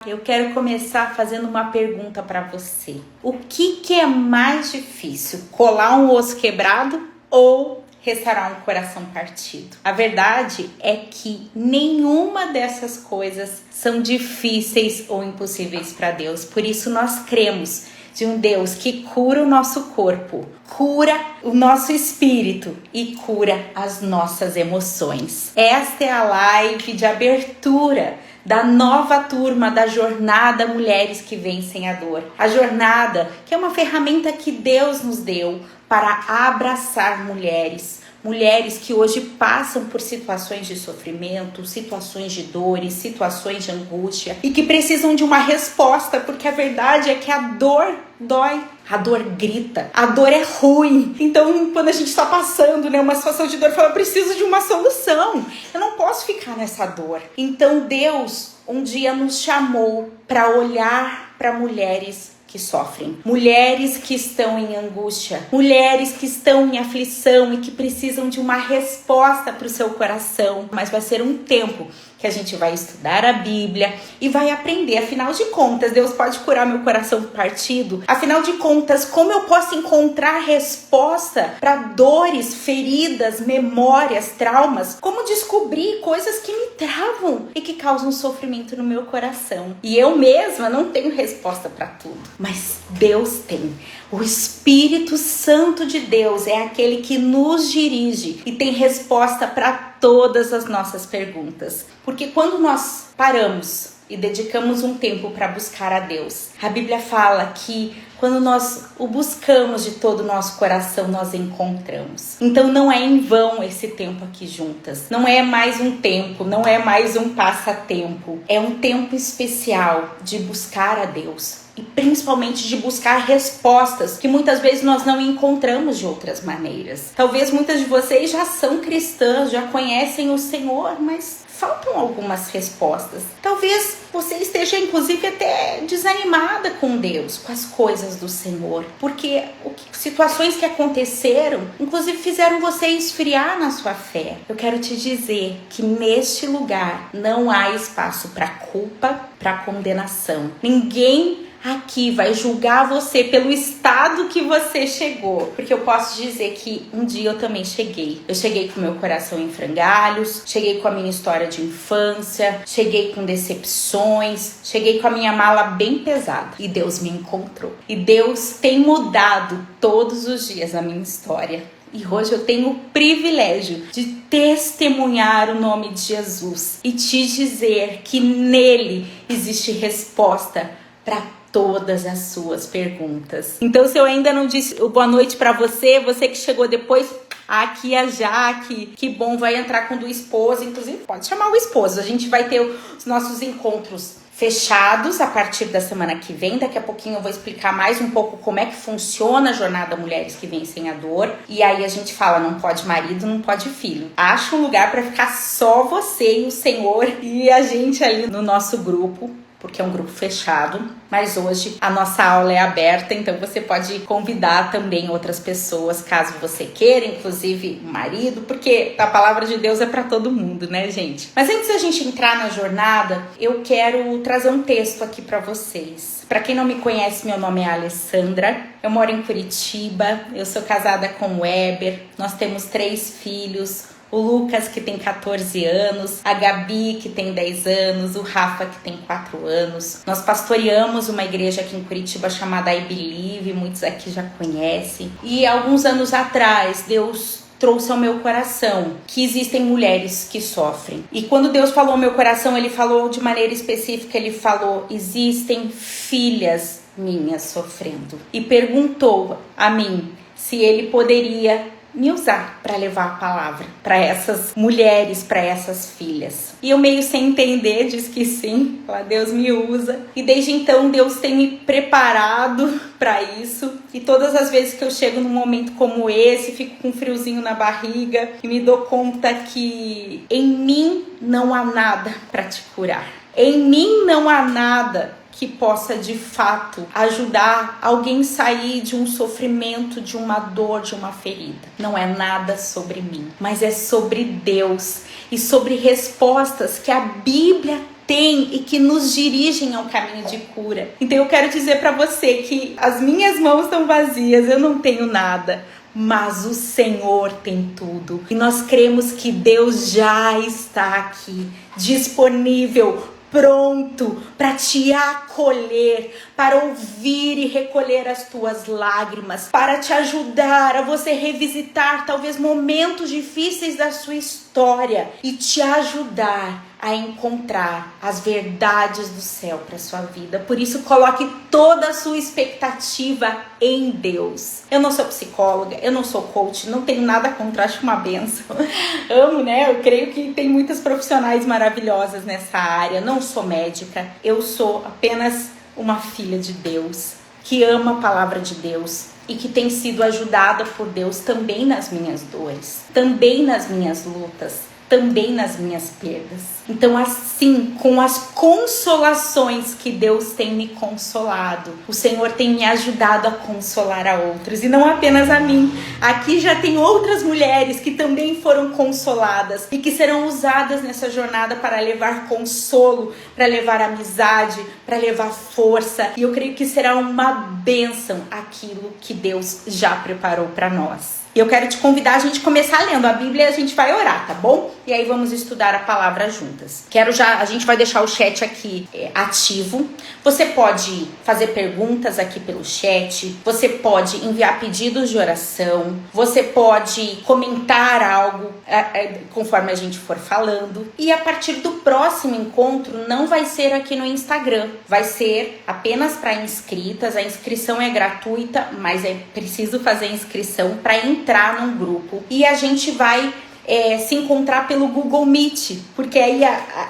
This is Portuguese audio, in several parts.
Eu quero começar fazendo uma pergunta para você. O que é mais difícil? Colar um osso quebrado ou restaurar um coração partido? A verdade é que nenhuma dessas coisas são difíceis ou impossíveis para Deus. Por isso nós cremos de um Deus que cura o nosso corpo, cura o nosso espírito e cura as nossas emoções. Esta é a live de abertura da nova turma da Jornada Mulheres que Vencem a Dor. A jornada, que é uma ferramenta que Deus nos deu para abraçar mulheres que hoje passam por situações de sofrimento, situações de dores, situações de angústia e que precisam de uma resposta, porque a verdade é que a dor dói. A dor grita, a dor é ruim. Então, quando a gente está passando, uma situação de dor, eu preciso de uma solução. Eu não posso ficar nessa dor. Então, Deus um dia nos chamou para olhar para mulheres que sofrem, mulheres que estão em angústia, mulheres que estão em aflição e que precisam de uma resposta para o seu coração. Mas vai ser um tempo que a gente vai estudar a Bíblia e vai aprender. Afinal de contas, Deus pode curar meu coração partido? Afinal de contas, como eu posso encontrar resposta para dores, feridas, memórias, traumas? Como descobrir coisas que me travam e que causam sofrimento no meu coração? E eu mesma não tenho resposta para tudo, mas Deus tem. O Espírito Santo de Deus é aquele que nos dirige e tem resposta para todas as nossas perguntas. Porque quando nós paramos e dedicamos um tempo para buscar a Deus, a Bíblia fala que quando nós o buscamos de todo o nosso coração, nós encontramos. Então não é em vão esse tempo aqui juntas. Não é mais um tempo, não é mais um passatempo. É um tempo especial de buscar a Deus. E principalmente de buscar respostas que muitas vezes nós não encontramos de outras maneiras. Talvez muitas de vocês já são cristãs, já conhecem o Senhor, mas faltam algumas respostas. Talvez você esteja inclusive até desanimada com Deus, com as coisas do Senhor, porque situações que aconteceram, inclusive fizeram você esfriar na sua fé. Eu quero te dizer que neste lugar não há espaço para culpa, para condenação. Ninguém aqui vai julgar você pelo estado que você chegou. Porque eu posso dizer que um dia eu também cheguei. Eu cheguei com meu coração em frangalhos, cheguei com a minha história de infância, cheguei com decepções, cheguei com a minha mala bem pesada. E Deus me encontrou. E Deus tem mudado todos os dias a minha história. E hoje eu tenho o privilégio de testemunhar o nome de Jesus e te dizer que nele existe resposta para todas as suas perguntas. Então, se eu ainda não disse boa noite para você que chegou depois, aqui a Jaque, que bom, vai entrar com o esposo, inclusive pode chamar o esposo. A gente vai ter os nossos encontros fechados a partir da semana que vem. Daqui a pouquinho eu vou explicar mais um pouco como é que funciona a Jornada Mulheres que Vencem a Dor. E aí a gente fala, não pode marido, não pode filho. Acha um lugar para ficar só você e o Senhor e a gente ali no nosso grupo, porque é um grupo fechado, mas hoje a nossa aula é aberta, então você pode convidar também outras pessoas, caso você queira, inclusive o marido, porque a palavra de Deus é para todo mundo, né, gente? Mas antes da gente entrar na jornada, eu quero trazer um texto aqui para vocês. Para quem não me conhece, meu nome é Alessandra, eu moro em Curitiba, eu sou casada com o Weber, nós temos 3 filhos, o Lucas, que tem 14 anos, a Gabi, que tem 10 anos, o Rafa, que tem 4 anos. Nós pastoreamos uma igreja aqui em Curitiba chamada I Believe, muitos aqui já conhecem. E alguns anos atrás, Deus trouxe ao meu coração que existem mulheres que sofrem. E quando Deus falou ao meu coração, Ele falou de maneira específica, Ele falou, existem filhas minhas sofrendo. E perguntou a mim se Ele poderia me usar para levar a palavra para essas mulheres, para essas filhas. E eu meio sem entender, disse que sim, Deus me usa. E desde então Deus tem me preparado para isso. E todas as vezes que eu chego num momento como esse, fico com um friozinho na barriga e me dou conta que em mim não há nada para te curar. Em mim não há nada que possa de fato ajudar alguém a sair de um sofrimento, de uma dor, de uma ferida. Não é nada sobre mim, mas é sobre Deus e sobre respostas que a Bíblia tem e que nos dirigem ao caminho de cura. Então eu quero dizer para você que as minhas mãos estão vazias, eu não tenho nada, mas o Senhor tem tudo. E nós cremos que Deus já está aqui, disponível, pronto para te acolher, para ouvir e recolher as tuas lágrimas, para te ajudar a você revisitar talvez momentos difíceis da sua história e te ajudar a encontrar as verdades do céu para sua vida. Por isso, coloque toda a sua expectativa em Deus. Eu não sou psicóloga, eu não sou coach, não tenho nada contra, acho uma benção. Amo, né? Eu creio que tem muitas profissionais maravilhosas nessa área. Não sou médica, eu sou apenas uma filha de Deus, que ama a palavra de Deus e que tem sido ajudada por Deus também nas minhas dores, também nas minhas lutas, também nas minhas perdas. Então, assim, com as consolações que Deus tem me consolado, o Senhor tem me ajudado a consolar a outros, e não apenas a mim. Aqui já tem outras mulheres que também foram consoladas e que serão usadas nessa jornada para levar consolo, para levar amizade, para levar força. E eu creio que será uma bênção aquilo que Deus já preparou para nós. E eu quero te convidar a gente começar lendo a Bíblia e a gente vai orar, tá bom? E aí vamos estudar a palavra juntas. A gente vai deixar o chat aqui ativo. Você pode fazer perguntas aqui pelo chat. Você pode enviar pedidos de oração. Você pode comentar algo conforme a gente for falando. E a partir do próximo encontro, não vai ser aqui no Instagram. Vai ser apenas para inscritas. A inscrição é gratuita, mas é preciso fazer a inscrição para entrar num grupo. E a gente vai se encontrar pelo Google Meet, porque aí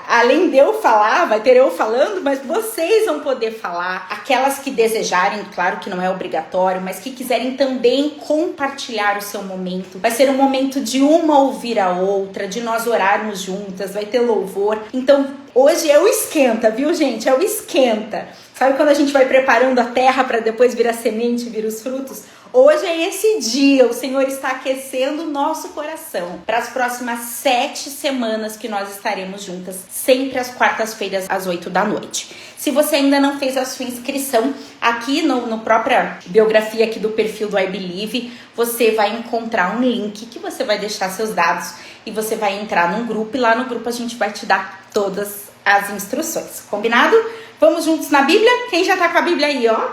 além de eu falar, vai ter eu falando, mas vocês vão poder falar, aquelas que desejarem, claro que não é obrigatório, mas que quiserem também compartilhar o seu momento. Vai ser um momento de uma ouvir a outra, de nós orarmos juntas, vai ter louvor. Então hoje é o esquenta, viu, gente? É o esquenta. Sabe quando a gente vai preparando a terra para depois vir a semente, vir os frutos? Hoje é esse dia, o Senhor está aquecendo o nosso coração para as próximas 7 semanas que nós estaremos juntas, sempre às quartas-feiras, às 8 da noite. Se você ainda não fez a sua inscrição, aqui no própria biografia aqui do perfil do I Believe, você vai encontrar um link que você vai deixar seus dados e você vai entrar num grupo, e lá no grupo a gente vai te dar todas as instruções, combinado? Vamos juntos na Bíblia? Quem já tá com a Bíblia aí, ó?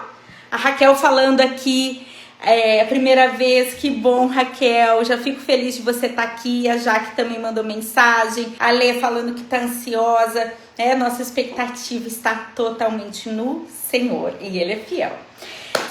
A Raquel falando aqui. É a primeira vez, que bom, Raquel, já fico feliz de você estar aqui. A Jaque também mandou mensagem, a Lê falando que tá ansiosa, né? Nossa expectativa está totalmente no Senhor e Ele é fiel.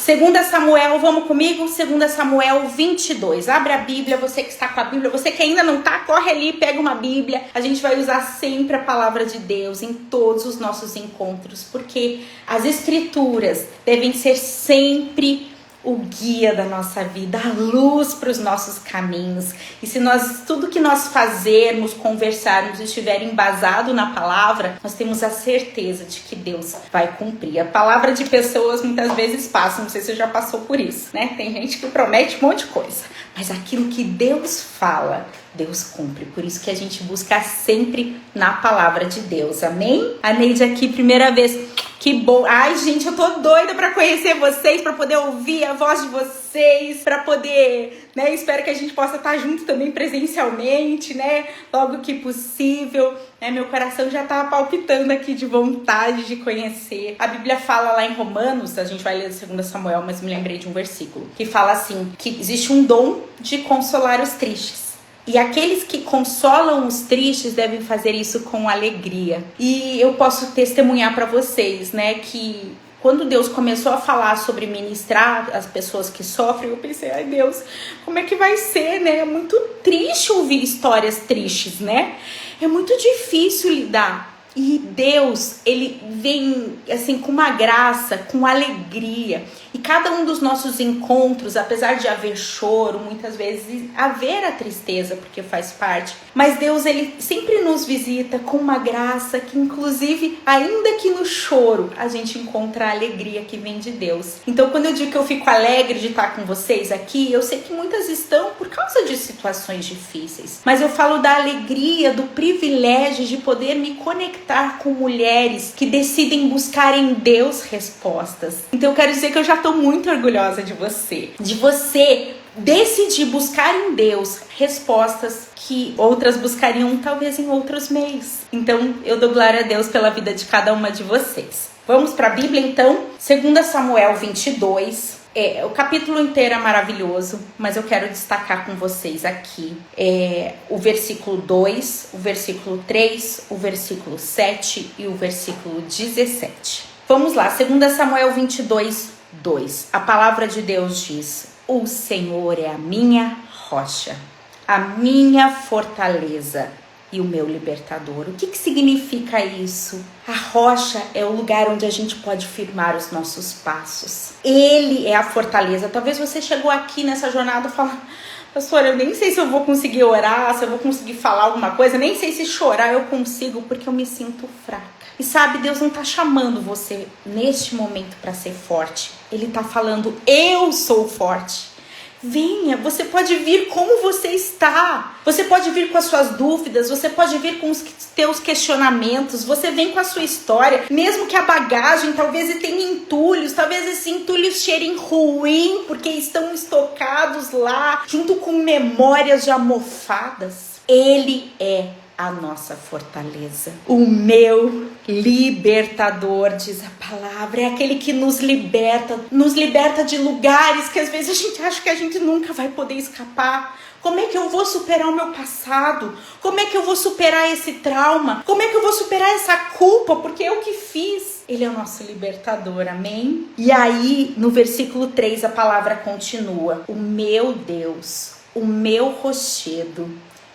2 Samuel, vamos comigo? 2 Samuel 22, abre a Bíblia, você que está com a Bíblia, você que ainda não está, corre ali, pega uma Bíblia. A gente vai usar sempre a palavra de Deus em todos os nossos encontros, porque as Escrituras devem ser sempre o guia da nossa vida, a luz para os nossos caminhos. E se tudo que nós fazermos, conversarmos, estiver embasado na palavra, nós temos a certeza de que Deus vai cumprir. A palavra de pessoas muitas vezes passa, não sei se você já passou por isso, né? Tem gente que promete um monte de coisa, mas aquilo que Deus fala, Deus cumpre. Por isso que a gente busca sempre na palavra de Deus. Amém? A Neide aqui, primeira vez. Que bom. Ai, gente, eu tô doida pra conhecer vocês, pra poder ouvir a voz de vocês, pra poder, né? Espero que a gente possa estar junto também presencialmente, né? Logo que possível, né? Meu coração já tá palpitando aqui de vontade de conhecer. A Bíblia fala lá em Romanos, a gente vai ler 2 Samuel, mas me lembrei de um versículo, que fala assim, que existe um dom de consolar os tristes. E aqueles que consolam os tristes devem fazer isso com alegria. E eu posso testemunhar para vocês, né, que quando Deus começou a falar sobre ministrar as pessoas que sofrem, eu pensei, ai Deus, como é que vai ser, né? É muito triste ouvir histórias tristes, né? É muito difícil lidar. E Deus, Ele vem assim com uma graça, com alegria. E cada um dos nossos encontros, apesar de haver choro, muitas vezes haver a tristeza, porque faz parte. Mas Deus, Ele sempre nos visita com uma graça que, inclusive, ainda que no choro, a gente encontra a alegria que vem de Deus. Então, quando eu digo que eu fico alegre de estar com vocês aqui, eu sei que muitas estão por causa de situações difíceis. Mas eu falo da alegria, do privilégio de poder me conectar conectar com mulheres que decidem buscar em Deus respostas. Então eu quero dizer que eu já estou muito orgulhosa de você decidir buscar em Deus respostas que outras buscariam talvez em outros meios. Então eu dou glória a Deus pela vida de cada uma de vocês. Vamos para a Bíblia então? 2 Samuel 22. O capítulo inteiro é maravilhoso, mas eu quero destacar com vocês aqui o versículo 2, o versículo 3, o versículo 7 e o versículo 17. Vamos lá, 2 Samuel 22, 2. A palavra de Deus diz: o Senhor é a minha rocha, a minha fortaleza e o meu libertador. O que significa isso? A rocha é o lugar onde a gente pode firmar os nossos passos. Ele é a fortaleza. Talvez você chegou aqui nessa jornada e fala: pastora, eu nem sei se eu vou conseguir orar, se eu vou conseguir falar alguma coisa, nem sei se chorar eu consigo, porque eu me sinto fraca. E sabe, Deus não está chamando você neste momento para ser forte. Ele está falando: eu sou forte. Venha, você pode vir como você está. Você pode vir com as suas dúvidas, você pode vir com os teus questionamentos, você vem com a sua história, mesmo que a bagagem talvez tenha entulhos, talvez esses entulhos cheirem ruim, porque estão estocados lá, junto com memórias já mofadas. Ele é a nossa fortaleza, o meu libertador, diz a palavra, é aquele que nos liberta de lugares que às vezes a gente acha que a gente nunca vai poder escapar. Como é que eu vou superar o meu passado? Como é que eu vou superar esse trauma? Como é que eu vou superar essa culpa? Porque eu que fiz. Ele é o nosso libertador, amém? E aí, no versículo 3, a palavra continua: o meu Deus, o meu rochedo,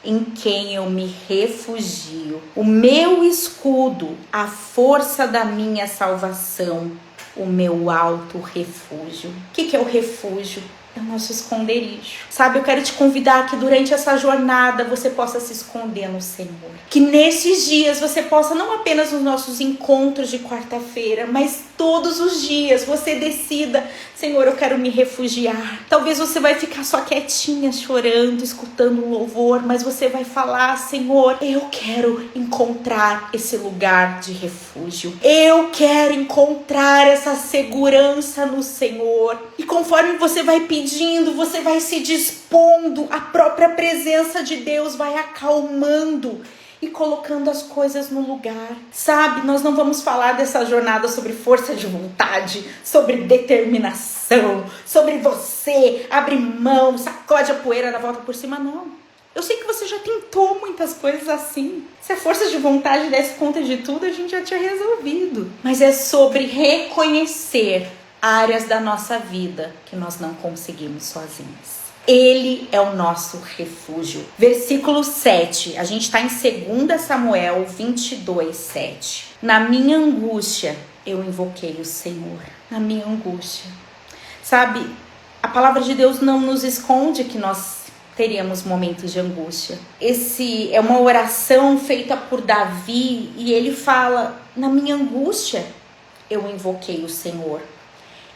em quem eu me refugio, o meu escudo, a força da minha salvação, o meu alto refúgio. O que é o refúgio? É o nosso esconderijo. Sabe, eu quero te convidar que durante essa jornada você possa se esconder no Senhor. Que nesses dias você possa, não apenas nos nossos encontros de quarta-feira, mas todos os dias você decida: Senhor, eu quero me refugiar. Talvez você vai ficar só quietinha, chorando, escutando um louvor, mas você vai falar: Senhor, eu quero encontrar esse lugar de refúgio. Eu quero encontrar essa segurança no Senhor. E conforme você vai pedindo, você vai se dispondo, a própria presença de Deus vai acalmando e colocando as coisas no lugar. Sabe, nós não vamos falar dessa jornada sobre força de vontade, sobre determinação, sobre você abrir mão, sacode a poeira da volta por cima, não. Eu sei que você já tentou muitas coisas assim. Se a força de vontade desse conta de tudo, a gente já tinha resolvido. Mas é sobre reconhecer áreas da nossa vida que nós não conseguimos sozinhos. Ele é o nosso refúgio. Versículo 7, a gente está em 2 Samuel 22, 7. Na minha angústia, eu invoquei o Senhor. Na minha angústia. Sabe, a palavra de Deus não nos esconde que nós teríamos momentos de angústia. Esse é uma oração feita por Davi e ele fala: na minha angústia, eu invoquei o Senhor.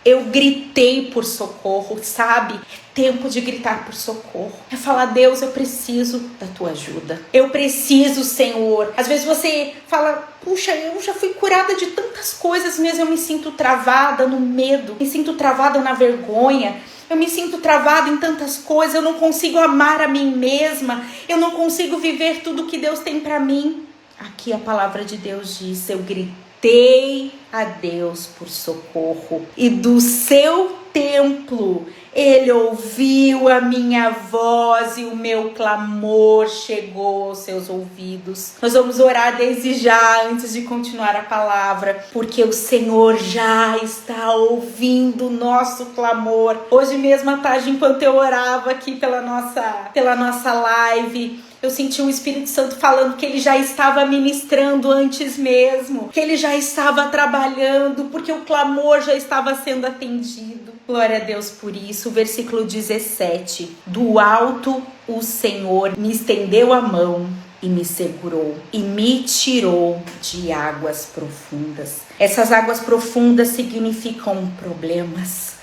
Eu gritei por socorro, sabe? Tempo de gritar por socorro. É falar: Deus, eu preciso da tua ajuda. Eu preciso, Senhor. Às vezes você fala: puxa, eu já fui curada de tantas coisas, mas eu me sinto travada no medo, me sinto travada na vergonha, eu me sinto travada em tantas coisas, eu não consigo amar a mim mesma, eu não consigo viver tudo que Deus tem para mim. Aqui a palavra de Deus diz: eu gritei a Deus por socorro, e do seu templo ele ouviu a minha voz e o meu clamor chegou aos seus ouvidos. Nós vamos orar desde já, antes de continuar a palavra, porque o Senhor já está ouvindo o nosso clamor. Hoje mesmo à tarde, enquanto eu orava aqui pela nossa live, eu senti o Espírito Santo falando que ele já estava ministrando antes mesmo, que ele já estava trabalhando, porque o clamor já estava sendo atendido. Glória a Deus por isso. Versículo 17. Do alto o Senhor me estendeu a mão e me segurou e me tirou de águas profundas. Essas águas profundas significam problemas.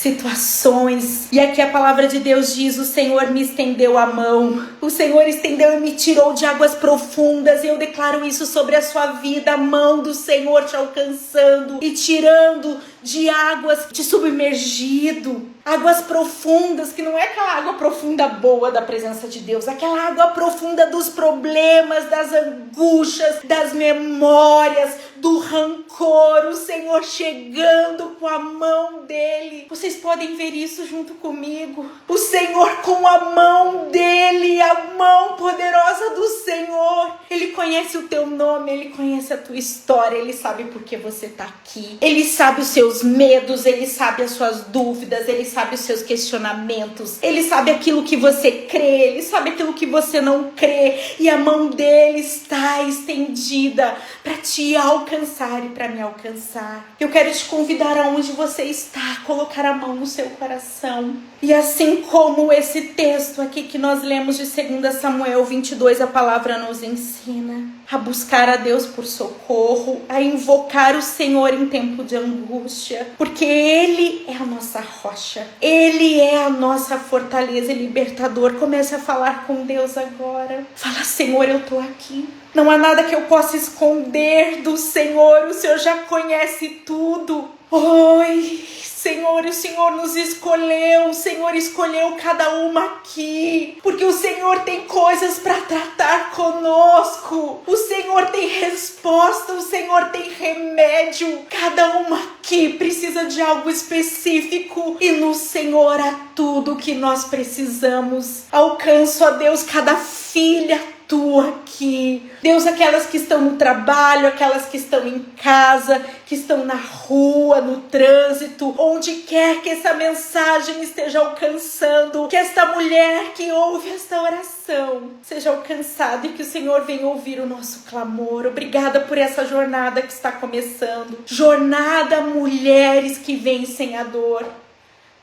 situações. E aqui a palavra de Deus diz: o Senhor me estendeu a mão, o Senhor estendeu e me tirou de águas profundas. E eu declaro isso sobre a sua vida: a mão do Senhor te alcançando e tirando de águas, te submergido, águas profundas, que não é aquela água profunda boa da presença de Deus, aquela água profunda dos problemas, das angústias, das memórias, do rancor. O Senhor chegando com a mão dele. Vocês podem ver isso junto comigo. O Senhor com a mão dele, a mão poderosa do Senhor. Ele conhece o teu nome, ele conhece a tua história, ele sabe por que você está aqui. Ele sabe os seus medos, ele sabe as suas dúvidas, ele sabe os seus questionamentos, ele sabe aquilo que você crê, ele sabe aquilo que você não crê, e a mão dele está estendida para te alcançar e para me alcançar. Eu quero te convidar aonde você está, a colocar a mão no seu coração. E assim como esse texto aqui que nós lemos de 2 Samuel 22, a palavra nos ensina a buscar a Deus por socorro, a invocar o Senhor em tempo de angústia, porque Ele é a nossa rocha, Ele é a nossa fortaleza e libertador. Comece a falar com Deus agora. Fala: Senhor, eu estou aqui. Não há nada que eu possa esconder do Senhor, o Senhor já conhece tudo. Oi, Senhor, o Senhor nos escolheu, o Senhor escolheu cada uma aqui, porque o Senhor tem coisas para tratar conosco, o Senhor tem resposta, o Senhor tem remédio. Cada uma aqui precisa de algo específico e no Senhor há tudo que nós precisamos. Alcanço, ó Deus, cada filha tua aqui, Deus, aquelas que estão no trabalho, aquelas que estão em casa, que estão na rua, no trânsito, onde quer que essa mensagem esteja alcançando, que esta mulher que ouve esta oração seja alcançada e que o Senhor venha ouvir o nosso clamor. Obrigada por essa jornada que está começando, jornada mulheres que vencem a dor.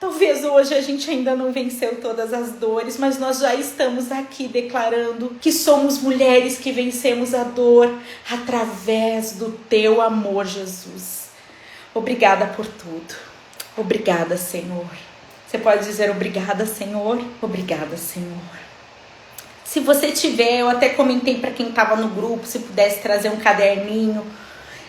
Talvez hoje a gente ainda não venceu todas as dores, mas nós já estamos aqui declarando que somos mulheres que vencemos a dor através do teu amor, Jesus. Obrigada por tudo. Obrigada, Senhor. Você pode dizer obrigada, Senhor? Obrigada, Senhor. Se você tiver, eu até comentei para quem estava no grupo, se pudesse trazer um caderninho.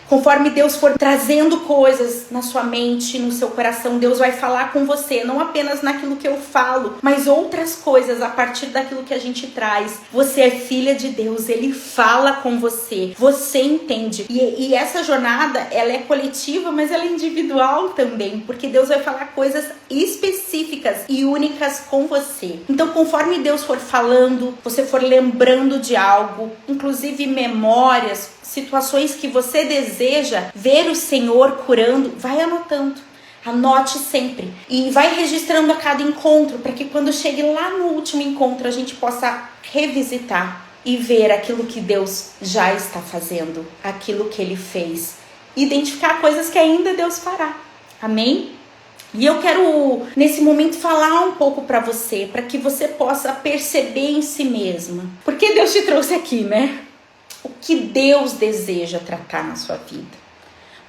Conforme Deus for trazendo coisas na sua mente, no seu coração, Deus vai falar com você, não apenas naquilo que eu falo, mas outras coisas a partir daquilo que a gente traz. Você é filha de Deus, Ele fala com você, você entende. E essa jornada, ela é coletiva, mas ela é individual também, porque Deus vai falar coisas específicas e únicas com você. Então, conforme Deus for falando, você for lembrando de algo, inclusive memórias, situações que você deseja ver o Senhor curando, vai anotando. Anote sempre. E vai registrando a cada encontro, para que quando chegue lá no último encontro, a gente possa revisitar e ver aquilo que Deus já está fazendo, aquilo que Ele fez. Identificar coisas que ainda Deus fará. Amém? E eu quero, nesse momento, falar um pouco para você, para que você possa perceber em si mesma. Porque Deus te trouxe aqui, né? O que Deus deseja tratar na sua vida.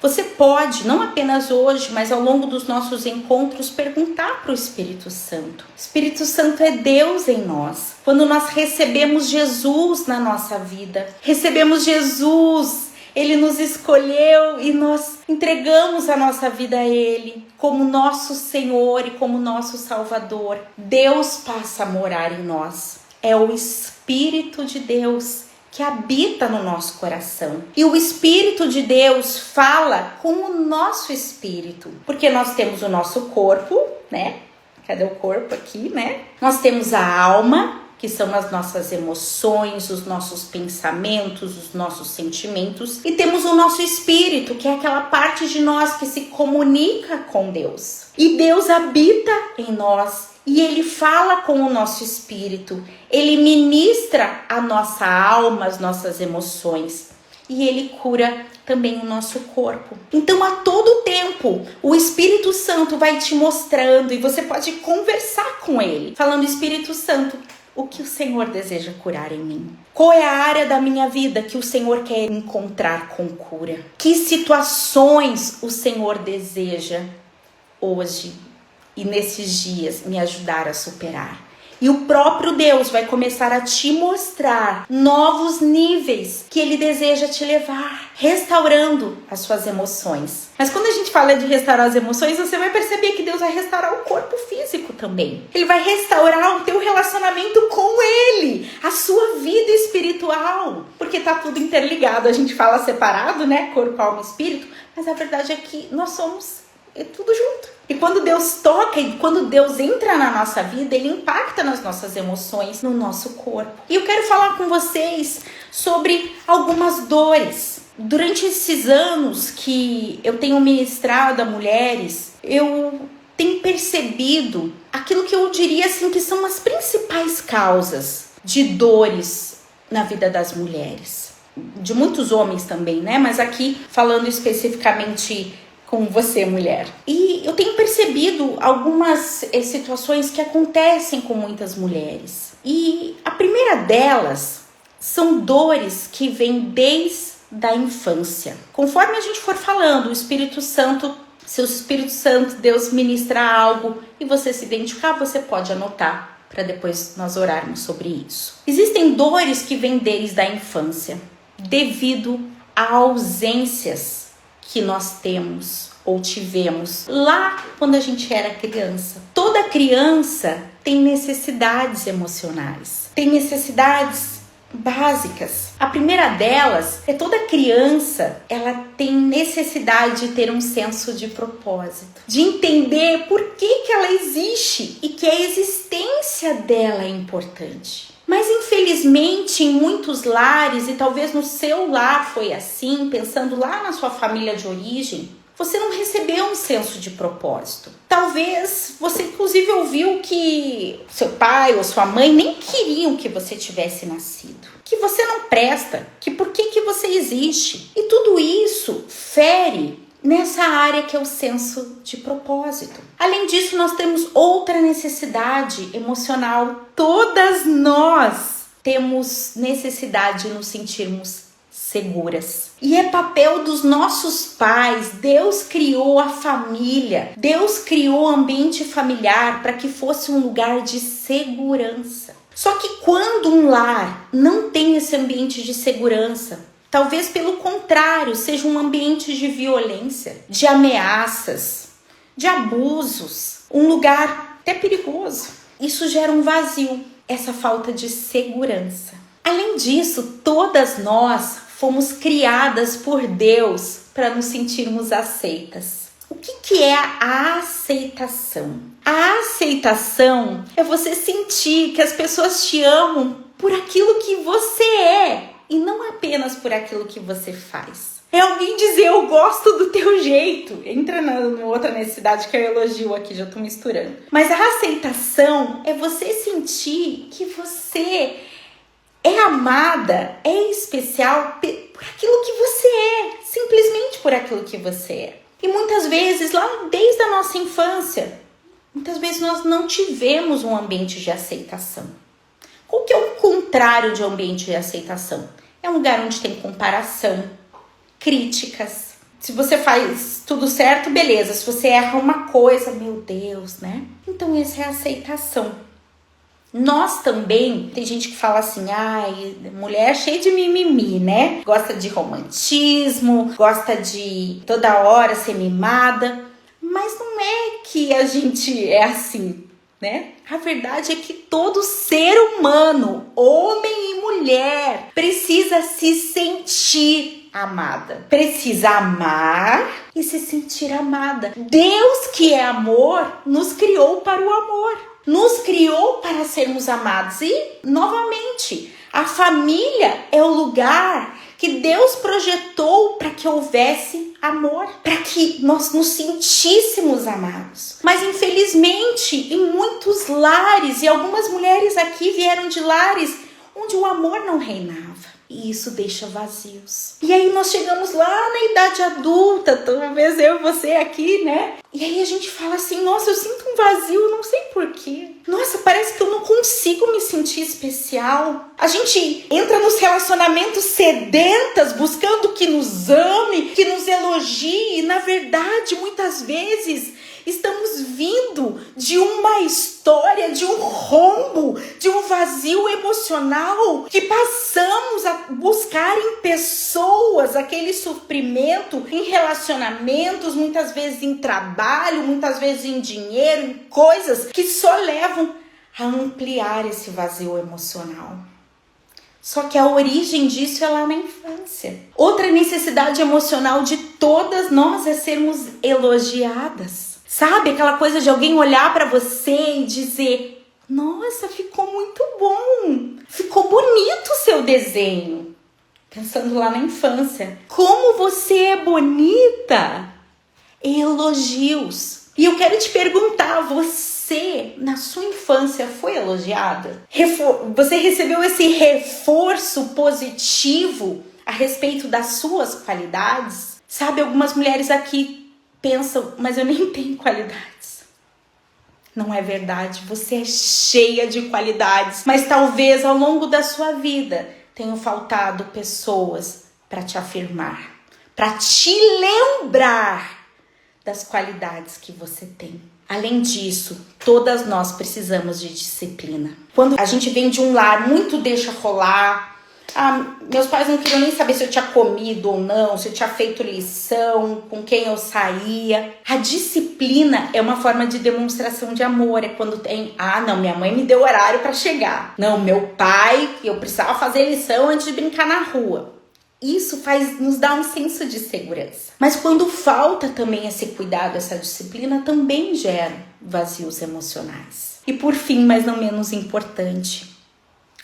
Você pode, não apenas hoje, mas ao longo dos nossos encontros, perguntar para o Espírito Santo. O Espírito Santo é Deus em nós. Quando nós recebemos Jesus na nossa vida, recebemos Jesus, Ele nos escolheu e nós entregamos a nossa vida a Ele como nosso Senhor e como nosso Salvador. Deus passa a morar em nós. É o Espírito de Deus que habita no nosso coração. E o Espírito de Deus fala com o nosso espírito, porque nós temos o nosso corpo, né? Cadê o corpo aqui, né? Nós temos a alma, que são as nossas emoções, os nossos pensamentos, os nossos sentimentos, e temos o nosso espírito, que é aquela parte de nós que se comunica com Deus. E Deus habita em nós. E Ele fala com o nosso espírito, Ele ministra a nossa alma, as nossas emoções, e Ele cura também o nosso corpo. Então, a todo tempo, o Espírito Santo vai te mostrando, e você pode conversar com Ele, falando: Espírito Santo, o que o Senhor deseja curar em mim? Qual é a área da minha vida que o Senhor quer encontrar com cura? Que situações o Senhor deseja hoje e nesses dias me ajudar a superar. E o próprio Deus vai começar a te mostrar novos níveis que Ele deseja te levar, restaurando as suas emoções. Mas quando a gente fala de restaurar as emoções, você vai perceber que Deus vai restaurar o corpo físico também. Ele vai restaurar o teu relacionamento com Ele, a sua vida espiritual. Porque tá tudo interligado, a gente fala separado, né? Corpo, alma e espírito. Mas a verdade é que nós somos tudo junto. E quando Deus toca e quando Deus entra na nossa vida, Ele impacta nas nossas emoções, no nosso corpo. E eu quero falar com vocês sobre algumas dores. Durante esses anos que eu tenho ministrado a mulheres, eu tenho percebido aquilo que eu diria assim que são as principais causas de dores na vida das mulheres. De muitos homens também, né? Mas aqui falando especificamente com você, mulher. E eu tenho percebido algumas situações que acontecem com muitas mulheres. E a primeira delas são dores que vêm desde a infância. Conforme a gente for falando, o Espírito Santo, se o Espírito Santo, Deus ministrar algo e você se identificar, você pode anotar para depois nós orarmos sobre isso. Existem dores que vêm desde a infância, devido a ausências que nós temos ou tivemos lá quando a gente era criança. Toda criança tem necessidades emocionais, tem necessidades básicas. A primeira delas é toda criança, ela tem necessidade de ter um senso de propósito, de entender por que ela existe e que a existência dela é importante. Mas infelizmente em muitos lares, e talvez no seu lar foi assim, pensando lá na sua família de origem, você não recebeu um senso de propósito. Talvez você inclusive ouviu que seu pai ou sua mãe nem queriam que você tivesse nascido, que você não presta, que por que você existe. E tudo isso fere nessa área que é o senso de propósito. Além disso, nós temos outra necessidade emocional. Todas nós temos necessidade de nos sentirmos seguras. E é papel dos nossos pais. Deus criou a família. Deus criou o ambiente familiar para que fosse um lugar de segurança. Só que quando um lar não tem esse ambiente de segurança, talvez pelo contrário, seja um ambiente de violência, de ameaças, de abusos, um lugar até perigoso. Isso gera um vazio, essa falta de segurança. Além disso, todas nós fomos criadas por Deus para nos sentirmos aceitas. O que é a aceitação? A aceitação é você sentir que as pessoas te amam por aquilo que você é e não apenas por aquilo que você faz. É alguém dizer, eu gosto do teu jeito. Entra na outra necessidade que eu elogio aqui, já tô misturando. Mas a aceitação é você sentir que você é amada, é especial por aquilo que você é. Simplesmente por aquilo que você é. E muitas vezes, lá desde a nossa infância, muitas vezes nós não tivemos um ambiente de aceitação. Qual que é o contrário de um ambiente de aceitação? É um lugar onde tem comparação, críticas. Se você faz tudo certo, beleza. Se você erra uma coisa, meu Deus, né? Então essa é a aceitação. Nós também, tem gente que fala assim, ai, mulher cheia de mimimi, né? Gosta de romantismo, gosta de toda hora ser mimada. Mas não é que a gente é assim, né? A verdade é que todo ser humano, homem e mulher, precisa se sentir amada. Precisa amar e se sentir amada. Deus, que é amor, nos criou para o amor. Nos criou para sermos amados. E, novamente, a família é o lugar que Deus projetou para que houvesse amor, para que nós nos sentíssemos amados. Mas, infelizmente, em muitos lares, e algumas mulheres aqui vieram de lares onde o amor não reinava. E isso deixa vazios. E aí nós chegamos lá na idade adulta, talvez eu e você aqui, né? E aí a gente fala assim, nossa, eu sinto um vazio, eu não sei porquê. Nossa, parece que eu não consigo me sentir especial. A gente entra nos relacionamentos sedentas, buscando que nos ame, que nos elogie. E na verdade, muitas vezes, estamos vindo de uma história, de um rombo, de um vazio emocional que passamos a buscar em pessoas aquele suprimento, em relacionamentos, muitas vezes em trabalho, muitas vezes em dinheiro, em coisas que só levam a ampliar esse vazio emocional. Só que a origem disso é lá na infância. Outra necessidade emocional de todas nós é sermos elogiadas. Sabe, aquela coisa de alguém olhar para você e dizer, nossa, ficou muito bom, ficou bonito o seu desenho. Pensando lá na infância, como você é bonita. Elogios. E eu quero te perguntar, você, na sua infância, foi elogiada? Você recebeu esse reforço positivo a respeito das suas qualidades? Sabe, algumas mulheres aqui pensam, mas eu nem tenho qualidades. Não é verdade, você é cheia de qualidades, mas talvez ao longo da sua vida tenham faltado pessoas para te afirmar, para te lembrar das qualidades que você tem. Além disso, todas nós precisamos de disciplina. Quando a gente vem de um lar muito deixa rolar, meus pais não queriam nem saber se eu tinha comido ou não, se eu tinha feito lição, com quem eu saía. A disciplina é uma forma de demonstração de amor. É quando tem, não, minha mãe me deu horário para chegar. Não, meu pai, eu precisava fazer lição antes de brincar na rua. Isso nos dá um senso de segurança. Mas quando falta também esse cuidado, essa disciplina, também gera vazios emocionais. E por fim, mas não menos importante,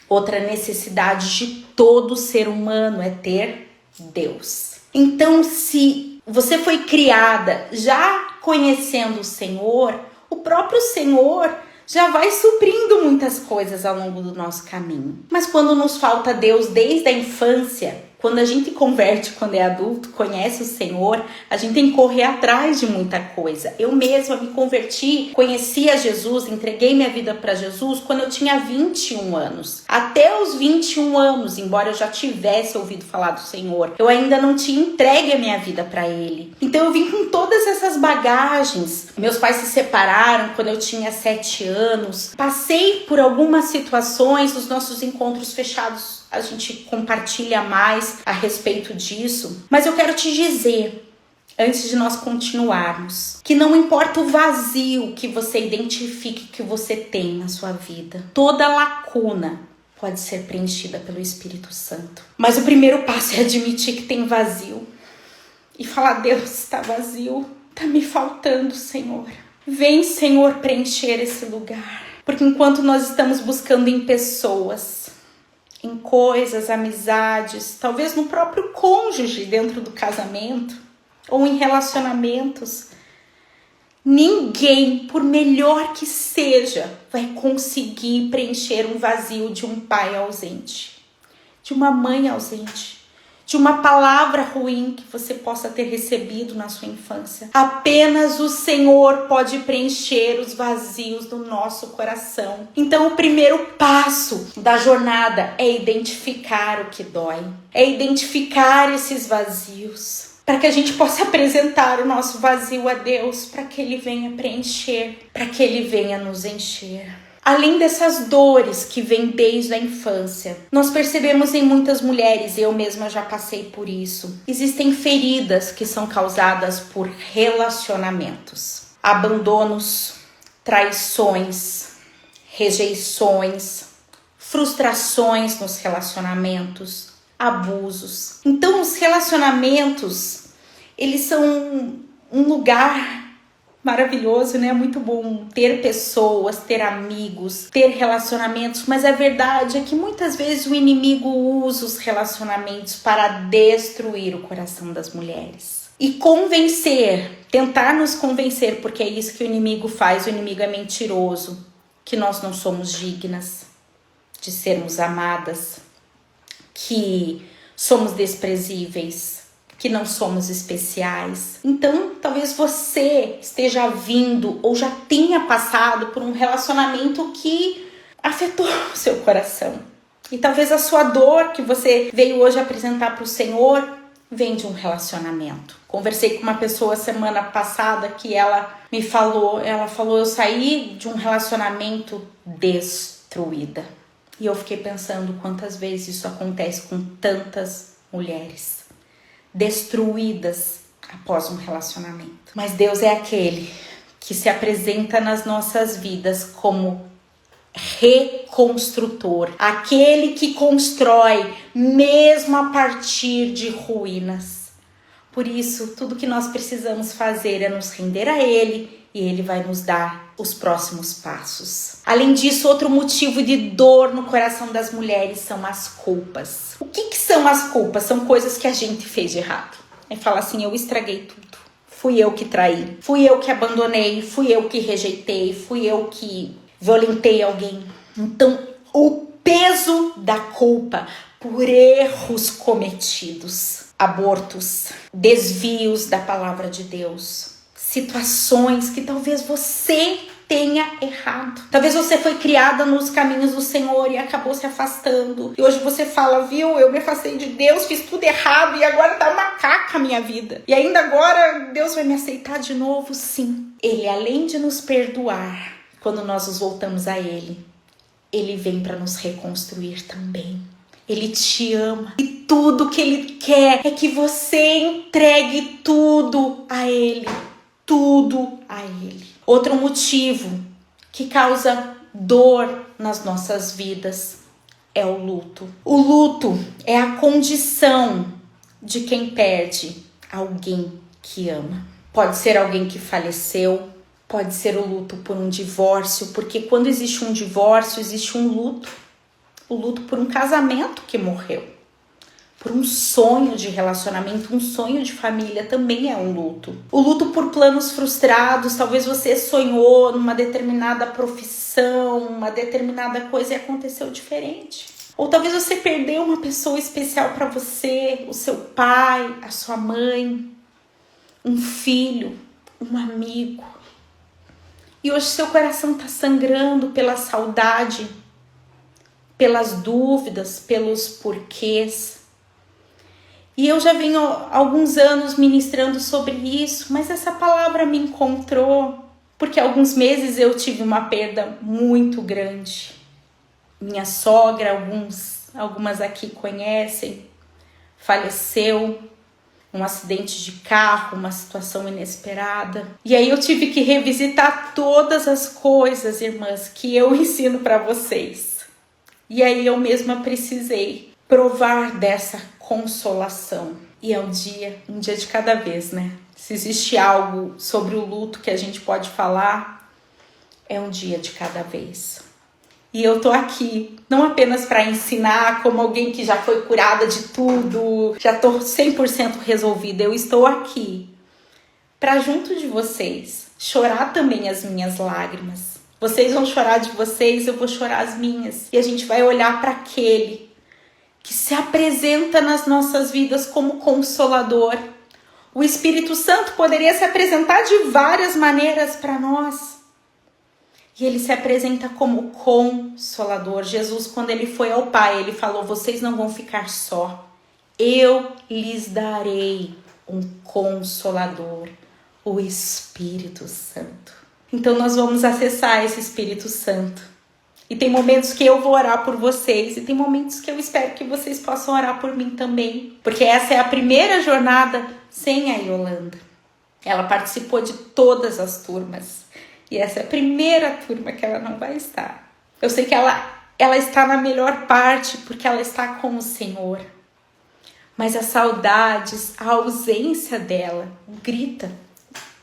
outra necessidade de todo ser humano é ter Deus. Então, se você foi criada já conhecendo o Senhor, o próprio Senhor já vai suprindo muitas coisas ao longo do nosso caminho. Mas quando nos falta Deus desde a infância, quando a gente converte, quando é adulto, conhece o Senhor, a gente tem que correr atrás de muita coisa. Eu mesma me converti, conheci a Jesus, entreguei minha vida para Jesus quando eu tinha 21 anos. Até os 21 anos, embora eu já tivesse ouvido falar do Senhor, eu ainda não tinha entregue a minha vida para Ele. Então eu vim com todas essas bagagens. Meus pais se separaram quando eu tinha 7 anos. Passei por algumas situações, os nossos encontros fechados, a gente compartilha mais a respeito disso. Mas eu quero te dizer, antes de nós continuarmos, que não importa o vazio que você identifique que você tem na sua vida, toda lacuna pode ser preenchida pelo Espírito Santo. Mas o primeiro passo é admitir que tem vazio e falar, Deus, está vazio, está me faltando, Senhor. Vem, Senhor, preencher esse lugar. Porque enquanto nós estamos buscando em pessoas, em coisas, amizades, talvez no próprio cônjuge dentro do casamento ou em relacionamentos, ninguém, por melhor que seja, vai conseguir preencher um vazio de um pai ausente, de uma mãe ausente, de uma palavra ruim que você possa ter recebido na sua infância. Apenas o Senhor pode preencher os vazios do nosso coração. Então o primeiro passo da jornada é identificar o que dói, é identificar esses vazios, para que a gente possa apresentar o nosso vazio a Deus, para que Ele venha preencher, para que Ele venha nos encher. Além dessas dores que vêm desde a infância, nós percebemos em muitas mulheres, eu mesma já passei por isso, existem feridas que são causadas por relacionamentos, abandonos, traições, rejeições, frustrações nos relacionamentos, abusos. Então, os relacionamentos, eles são um lugar maravilhoso, né? Muito bom ter pessoas, ter amigos, ter relacionamentos, mas a verdade é que muitas vezes o inimigo usa os relacionamentos para destruir o coração das mulheres. E tentar nos convencer, porque é isso que o inimigo faz, o inimigo é mentiroso, que nós não somos dignas de sermos amadas, que somos desprezíveis, que não somos especiais. Então, talvez você esteja vindo ou já tenha passado por um relacionamento que afetou o seu coração. E talvez a sua dor que você veio hoje apresentar para o Senhor vem de um relacionamento. Conversei com uma pessoa semana passada que ela falou, eu saí de um relacionamento destruída. E eu fiquei pensando quantas vezes isso acontece com tantas mulheres destruídas após um relacionamento. Mas Deus é aquele que se apresenta nas nossas vidas como reconstrutor, aquele que constrói mesmo a partir de ruínas. Por isso, tudo que nós precisamos fazer é nos render a Ele e Ele vai nos dar os próximos passos. Além disso, outro motivo de dor no coração das mulheres são as culpas. O que são as culpas? São coisas que a gente fez de errado. É falar assim, eu estraguei tudo. Fui eu que traí, fui eu que abandonei, fui eu que rejeitei, fui eu que violentei alguém. Então, o peso da culpa por erros cometidos, abortos, desvios da palavra de Deus, situações que talvez você tenha errado. Talvez você foi criada nos caminhos do Senhor e acabou se afastando. E hoje você fala, viu, eu me afastei de Deus, fiz tudo errado e agora tá uma caca a minha vida. E ainda agora Deus vai me aceitar de novo? Sim. Ele, além de nos perdoar, quando nós nos voltamos a Ele, Ele vem para nos reconstruir também. Ele te ama e tudo que Ele quer é que você entregue tudo a Ele. Tudo a Ele. Outro motivo que causa dor nas nossas vidas é o luto. O luto é a condição de quem perde alguém que ama. Pode ser alguém que faleceu, pode ser o luto por um divórcio, porque quando existe um divórcio, existe um luto. O luto por um casamento que morreu. Por um sonho de relacionamento, um sonho de família também é um luto. O luto por planos frustrados, talvez você sonhou numa determinada profissão, uma determinada coisa e aconteceu diferente. Ou talvez você perdeu uma pessoa especial para você, o seu pai, a sua mãe, um filho, um amigo. E hoje seu coração está sangrando pela saudade, pelas dúvidas, pelos porquês. E eu já venho há alguns anos ministrando sobre isso, mas essa palavra me encontrou porque há alguns meses eu tive uma perda muito grande. Minha sogra, algumas aqui conhecem, faleceu num acidente de carro, uma situação inesperada. E aí eu tive que revisitar todas as coisas, irmãs, que eu ensino para vocês. E aí eu mesma precisei provar dessa consolação. E é um dia de cada vez, né? Se existe algo sobre o luto que a gente pode falar, é um dia de cada vez. E eu tô aqui, não apenas para ensinar como alguém que já foi curada de tudo, já tô 100% resolvida. Eu estou aqui para, junto de vocês, chorar também as minhas lágrimas. Vocês vão chorar de vocês, eu vou chorar as minhas. E a gente vai olhar para aquele que se apresenta nas nossas vidas como consolador. O Espírito Santo poderia se apresentar de várias maneiras para nós. E ele se apresenta como consolador. Jesus, quando ele foi ao Pai, ele falou, vocês não vão ficar só. Eu lhes darei um consolador, o Espírito Santo. Então nós vamos acessar esse Espírito Santo. E tem momentos que eu vou orar por vocês e tem momentos que eu espero que vocês possam orar por mim também. Porque essa é a primeira jornada sem a Yolanda. Ela participou de todas as turmas. E essa é a primeira turma que ela não vai estar. Eu sei que ela está na melhor parte porque ela está com o Senhor. Mas as saudades, a ausência dela grita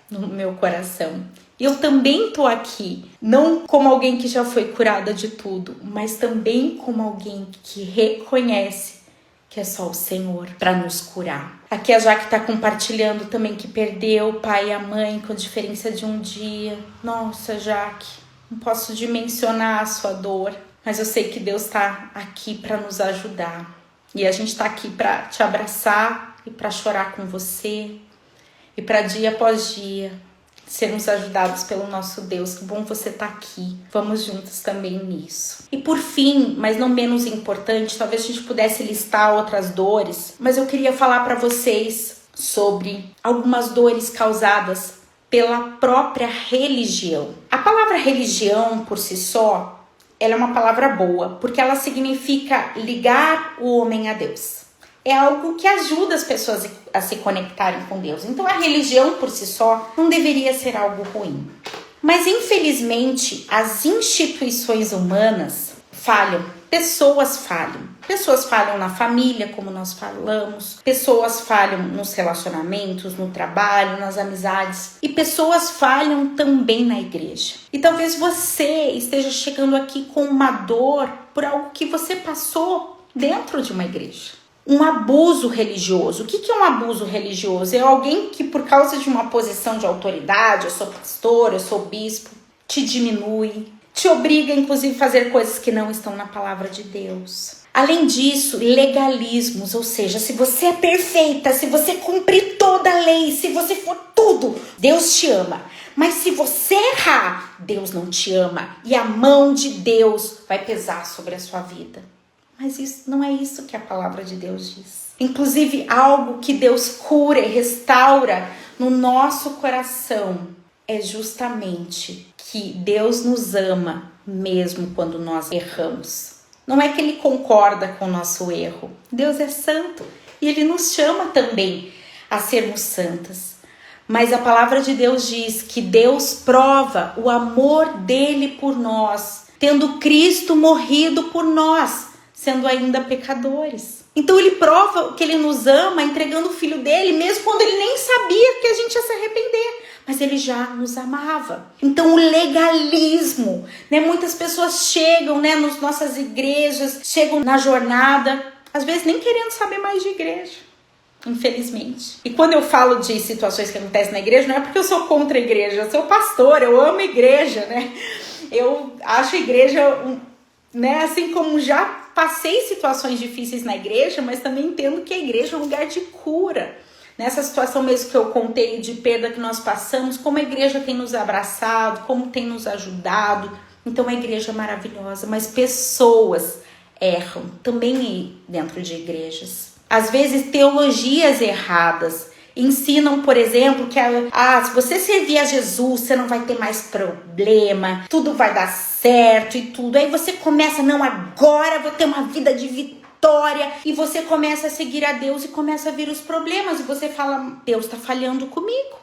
no meu coração. Eu também tô aqui, não como alguém que já foi curada de tudo, mas também como alguém que reconhece que é só o Senhor para nos curar. Aqui a Jaque tá compartilhando também que perdeu o pai e a mãe com diferença de um dia. Nossa, Jaque, não posso dimensionar a sua dor, mas eu sei que Deus tá aqui para nos ajudar. E a gente tá aqui para te abraçar e para chorar com você e para dia após dia sermos ajudados pelo nosso Deus. Que bom você estar aqui. Vamos juntos também nisso. E por fim, mas não menos importante, talvez a gente pudesse listar outras dores, mas eu queria falar para vocês sobre algumas dores causadas pela própria religião. A palavra religião por si só, ela é uma palavra boa, porque ela significa ligar o homem a Deus. É algo que ajuda as pessoas a se conectarem com Deus. Então a religião por si só não deveria ser algo ruim. Mas infelizmente as instituições humanas falham, pessoas falham. Pessoas falham na família, como nós falamos. Pessoas falham nos relacionamentos, no trabalho, nas amizades. E pessoas falham também na igreja. E talvez você esteja chegando aqui com uma dor por algo que você passou dentro de uma igreja. Um abuso religioso. O que é um abuso religioso? É alguém que por causa de uma posição de autoridade, eu sou pastor, eu sou bispo, te diminui, te obriga inclusive a fazer coisas que não estão na palavra de Deus. Além disso, legalismos, ou seja, se você é perfeita, se você cumprir toda a lei, se você for tudo, Deus te ama. Mas se você errar, Deus não te ama e a mão de Deus vai pesar sobre a sua vida. Mas isso não é isso que a palavra de Deus diz. Inclusive, algo que Deus cura e restaura no nosso coração é justamente que Deus nos ama mesmo quando nós erramos. Não é que Ele concorda com o nosso erro. Deus é santo e Ele nos chama também a sermos santas. Mas a palavra de Deus diz que Deus prova o amor dele por nós, tendo Cristo morrido por nós, sendo ainda pecadores. Então ele prova que ele nos ama entregando o filho dele, mesmo quando ele nem sabia que a gente ia se arrepender. Mas ele já nos amava. Então o legalismo, muitas pessoas chegam, nas nossas igrejas, chegam na jornada, às vezes nem querendo saber mais de igreja, infelizmente. E quando eu falo de situações que acontecem na igreja, não é porque eu sou contra a igreja, eu sou pastor, eu amo a igreja, Eu acho a igreja, assim como já passei situações difíceis na igreja, mas também entendo que a igreja é um lugar de cura. Nessa situação mesmo que eu contei de perda que nós passamos, como a igreja tem nos abraçado, como tem nos ajudado. Então a igreja é maravilhosa, mas pessoas erram também dentro de igrejas. Às vezes teologias erradas ensinam, por exemplo, que se você servir a Jesus, você não vai ter mais problema, tudo vai dar certo e tudo. Aí você começa, agora eu vou ter uma vida de vitória. E você começa a seguir a Deus e começa a vir os problemas. E você fala, Deus está falhando comigo.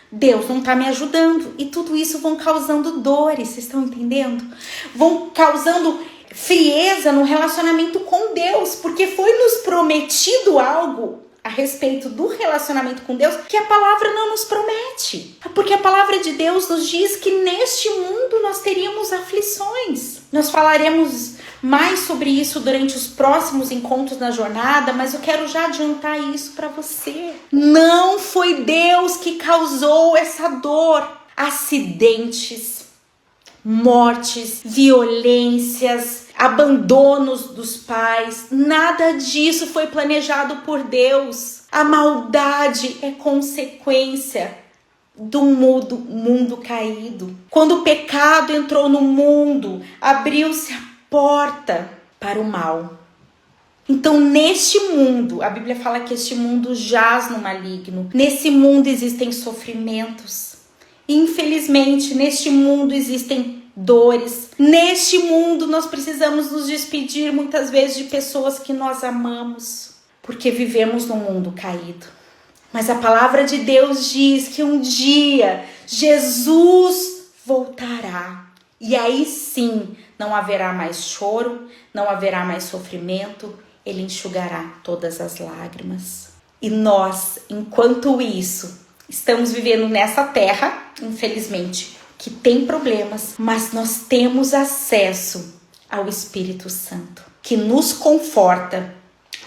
Deus não está me ajudando. E tudo isso vão causando dores, vocês estão entendendo? Vão causando frieza no relacionamento com Deus. Porque foi nos prometido algo a respeito do relacionamento com Deus que a palavra não nos promete. Porque a palavra de Deus nos diz que neste mundo nós teríamos aflições. Nós falaremos mais sobre isso durante os próximos encontros na jornada, mas eu quero já adiantar isso para você. Não foi Deus que causou essa dor. Acidentes, mortes, violências, abandonos dos pais, nada disso foi planejado por Deus. A maldade é consequência do mundo caído. Quando o pecado entrou no mundo, abriu-se a porta para o mal. Então, neste mundo, a Bíblia fala que este mundo jaz no maligno. Nesse mundo existem sofrimentos. Infelizmente, neste mundo existem dores. Neste mundo, nós precisamos nos despedir muitas vezes de pessoas que nós amamos, porque vivemos num mundo caído. Mas a palavra de Deus diz que um dia Jesus voltará. E aí sim, não haverá mais choro, não haverá mais sofrimento, Ele enxugará todas as lágrimas. E nós, enquanto isso, estamos vivendo nessa terra, infelizmente, que tem problemas, mas nós temos acesso ao Espírito Santo, que nos conforta,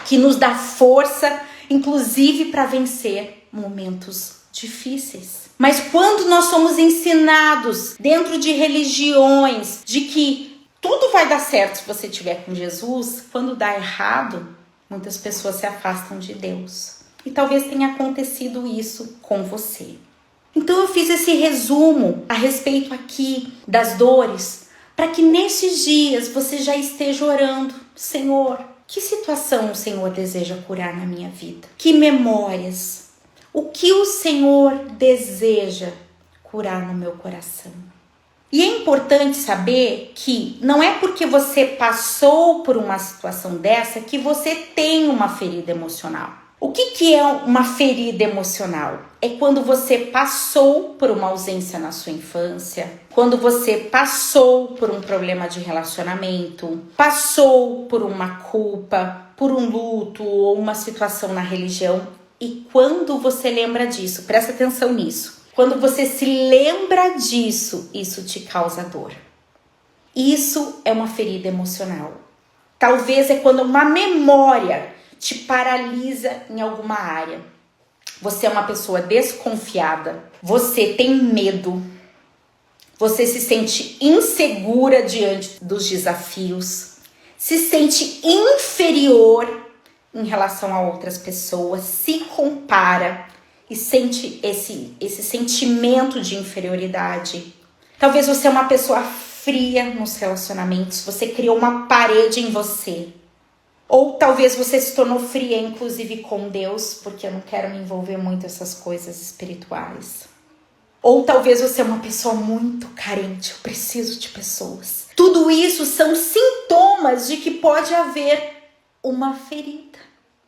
que nos dá força, inclusive para vencer momentos difíceis. Mas quando nós somos ensinados dentro de religiões de que tudo vai dar certo se você estiver com Jesus, quando dá errado, Muitas pessoas se afastam de Deus. E talvez tenha acontecido isso com você. Então eu fiz esse resumo a respeito aqui das dores, para que nesses dias você já esteja orando. Senhor, que situação o Senhor deseja curar na minha vida? Que memórias? O que o Senhor deseja curar no meu coração? E é importante saber que não é porque você passou por uma situação dessa que você tem uma ferida emocional. O que é uma ferida emocional? É quando você passou por uma ausência na sua infância, quando você passou por um problema de relacionamento, passou por uma culpa, por um luto ou uma situação na religião. E quando você lembra disso, presta atenção nisso. Quando você se lembra disso, isso te causa dor. Isso é uma ferida emocional. Talvez é quando uma memória te paralisa em alguma área. Você é uma pessoa desconfiada, você tem medo, você se sente insegura diante dos desafios, se sente inferior em relação a outras pessoas, se compara e sente esse sentimento de inferioridade. Talvez você é uma pessoa fria nos relacionamentos, você criou uma parede em você. Ou talvez você se tornou fria, inclusive com Deus, porque eu não quero me envolver muito nessas coisas espirituais. Ou talvez você é uma pessoa muito carente, eu preciso de pessoas. Tudo isso são sintomas de que pode haver uma ferida.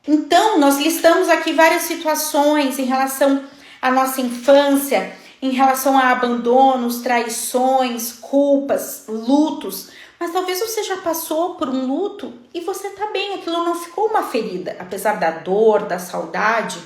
Então, nós listamos aqui várias situações em relação à nossa infância, em relação a abandonos, traições, culpas, lutos. Mas talvez você já passou por um luto e você tá bem, aquilo não ficou uma ferida. Apesar da dor, da saudade,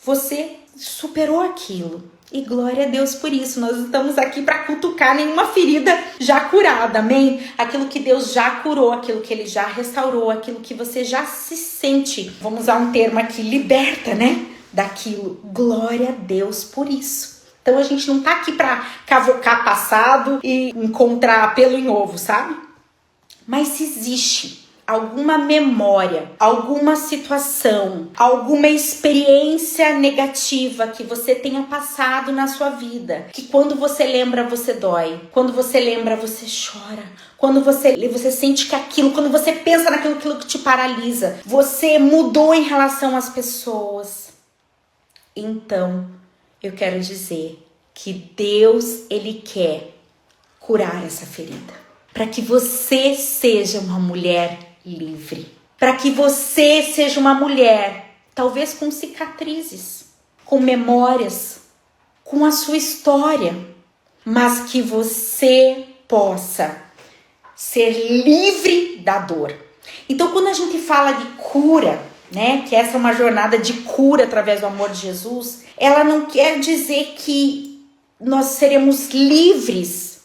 você superou aquilo. E glória a Deus por isso. Nós estamos aqui para cutucar nenhuma ferida já curada, amém? Aquilo que Deus já curou, aquilo que Ele já restaurou, aquilo que você já se sente, vamos usar um termo aqui, liberta, né? Daquilo. Glória a Deus por isso. Então a gente não tá aqui para cavocar passado e encontrar pelo em ovo, sabe? Mas se existe alguma memória, alguma situação, alguma experiência negativa que você tenha passado na sua vida, que quando você lembra você dói, quando você lembra você chora, quando você sente que aquilo, quando você pensa naquilo que te paralisa, você mudou em relação às pessoas. Então, eu quero dizer que Deus, Ele quer curar essa ferida. Para que você seja uma mulher livre. Para que você seja uma mulher, talvez com cicatrizes, com memórias, com a sua história. Mas que você possa ser livre da dor. Então, quando a gente fala de cura, né, que essa é uma jornada de cura através do amor de Jesus, ela não quer dizer que nós seremos livres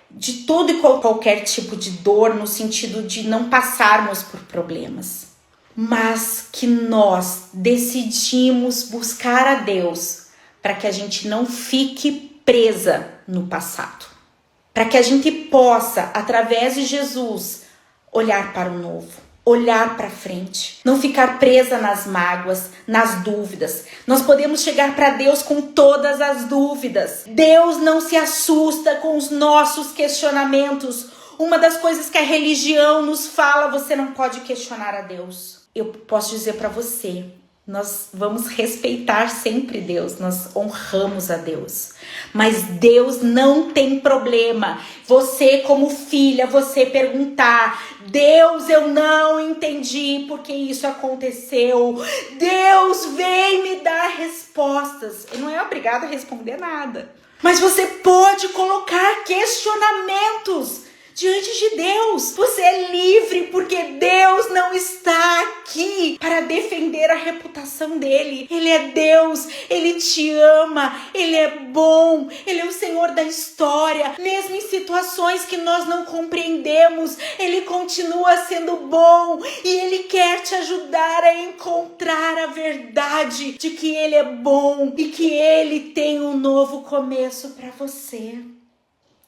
de todo e qualquer tipo de dor, no sentido de não passarmos por problemas, mas que nós decidimos buscar a Deus para que a gente não fique presa no passado, para que a gente possa, através de Jesus, olhar para o novo, olhar para frente, não ficar presa nas mágoas, nas dúvidas. Nós podemos chegar para Deus com todas as dúvidas. Deus não se assusta com os nossos questionamentos. Uma das coisas que a religião nos fala, você não pode questionar a Deus. Eu posso dizer para você, nós vamos respeitar sempre Deus, nós honramos a Deus. Mas Deus não tem problema. Você como filha, você perguntar: Deus, eu não entendi porque isso aconteceu. Deus vem me dar respostas. Ele não é obrigado a responder nada. Mas você pode colocar questionamentos diante de Deus. Você é livre porque Deus não está aqui para defender a reputação dele. Ele é Deus, ele te ama, ele é bom, ele é o Senhor da história. Mesmo em situações que nós não compreendemos, ele continua sendo bom e ele quer te ajudar a encontrar a verdade de que ele é bom e que ele tem um novo começo para você.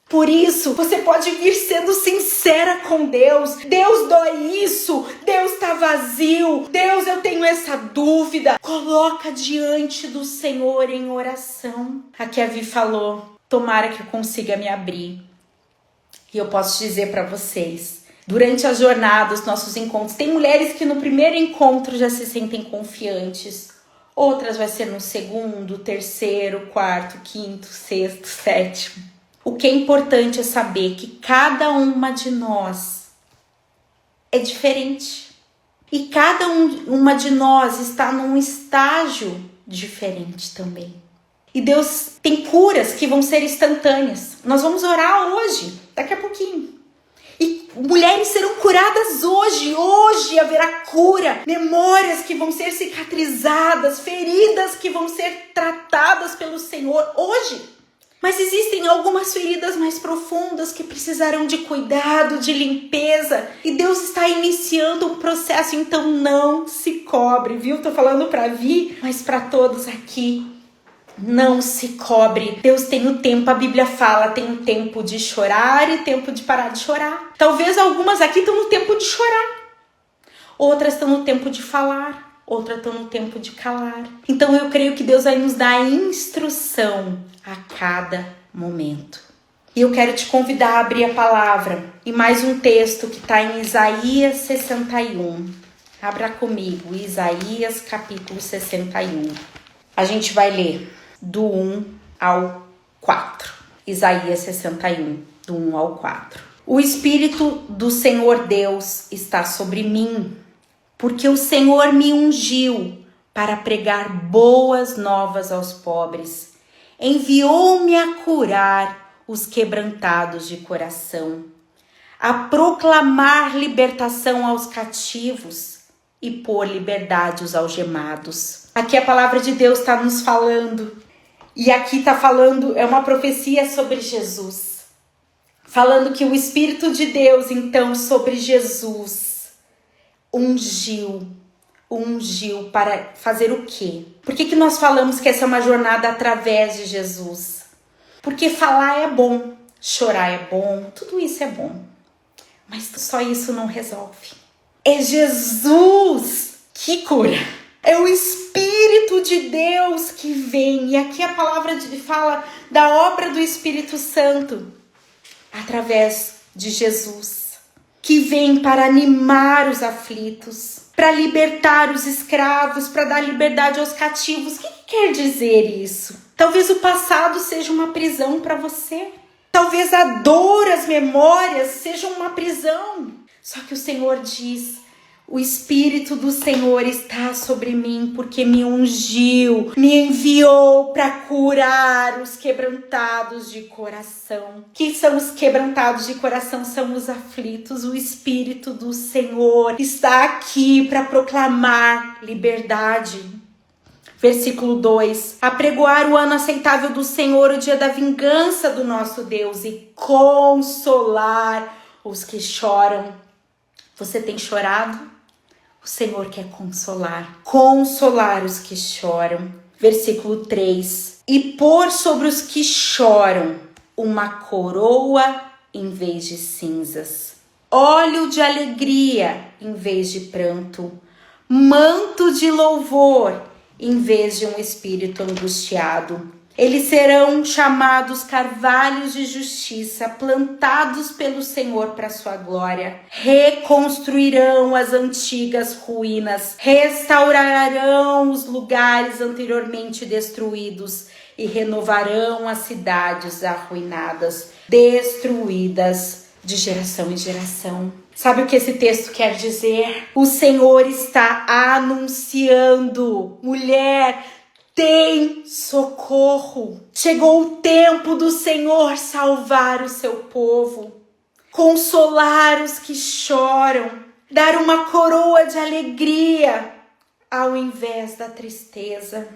Por isso, você pode vir sendo sincera com Deus. Deus, dói isso. Deus está vazio. Deus, eu tenho essa dúvida. Coloca diante do Senhor em oração. Aqui a Vi falou, tomara que eu consiga me abrir. E eu posso dizer para vocês, durante a jornada, os nossos encontros, tem mulheres que no primeiro encontro já se sentem confiantes. Outras vai ser no segundo, terceiro, quarto, quinto, sexto, sétimo. O que é importante é saber que cada uma de nós é diferente. E cada uma de nós está num estágio diferente também. E Deus tem curas que vão ser instantâneas. Nós vamos orar hoje, daqui a pouquinho. E mulheres serão curadas hoje. Hoje haverá cura. Memórias que vão ser cicatrizadas, feridas que vão ser tratadas pelo Senhor hoje. Mas existem algumas feridas mais profundas que precisarão de cuidado, de limpeza. E Deus está iniciando um processo, então não se cobre, viu? Tô falando para Vi, mas para todos aqui. Não se cobre. Deus tem o tempo, a Bíblia fala, tem o tempo de chorar e tempo de parar de chorar. Talvez algumas aqui estão no tempo de chorar. Outras estão no tempo de falar. Outras estão no tempo de calar. Então eu creio que Deus vai nos dar instrução a cada momento. E eu quero te convidar a abrir a palavra em mais um texto que está em Isaías 61. Abra comigo, Isaías capítulo 61. A gente vai ler do 1 ao 4. Isaías 61, do 1 ao 4. O Espírito do Senhor Deus está sobre mim, porque o Senhor me ungiu para pregar boas novas aos pobres. Enviou-me a curar os quebrantados de coração, a proclamar libertação aos cativos e pôr liberdade aos algemados. Aqui a palavra de Deus está nos falando, e aqui está falando, é uma profecia sobre Jesus, falando que o Espírito de Deus, então, sobre Jesus, ungiu para fazer o quê? Por que nós falamos que essa é uma jornada através de Jesus? Porque falar é bom, chorar é bom, tudo isso é bom. Mas só isso não resolve. É Jesus que cura. É o Espírito de Deus que vem. E aqui a palavra fala da obra do Espírito Santo através de Jesus, que vem para animar os aflitos, para libertar os escravos, para dar liberdade aos cativos. O que quer dizer isso? Talvez o passado seja uma prisão para você. Talvez a dor, as memórias sejam uma prisão. Só que o Senhor diz, o Espírito do Senhor está sobre mim porque me ungiu, me enviou para curar os quebrantados de coração. Quem são os quebrantados de coração? São os aflitos. O Espírito do Senhor está aqui para proclamar liberdade. Versículo 2. Apregoar o ano aceitável do Senhor, o dia da vingança do nosso Deus e consolar os que choram. Você tem chorado? O Senhor quer consolar os que choram. Versículo 3. E pôr sobre os que choram uma coroa em vez de cinzas, óleo de alegria em vez de pranto, manto de louvor em vez de um espírito angustiado. Eles serão chamados carvalhos de justiça, plantados pelo Senhor para sua glória. Reconstruirão as antigas ruínas, restaurarão os lugares anteriormente destruídos e renovarão as cidades arruinadas, destruídas de geração em geração. Sabe o que esse texto quer dizer? O Senhor está anunciando, mulher, tem socorro. Chegou o tempo do Senhor salvar o seu povo, consolar os que choram, dar uma coroa de alegria ao invés da tristeza,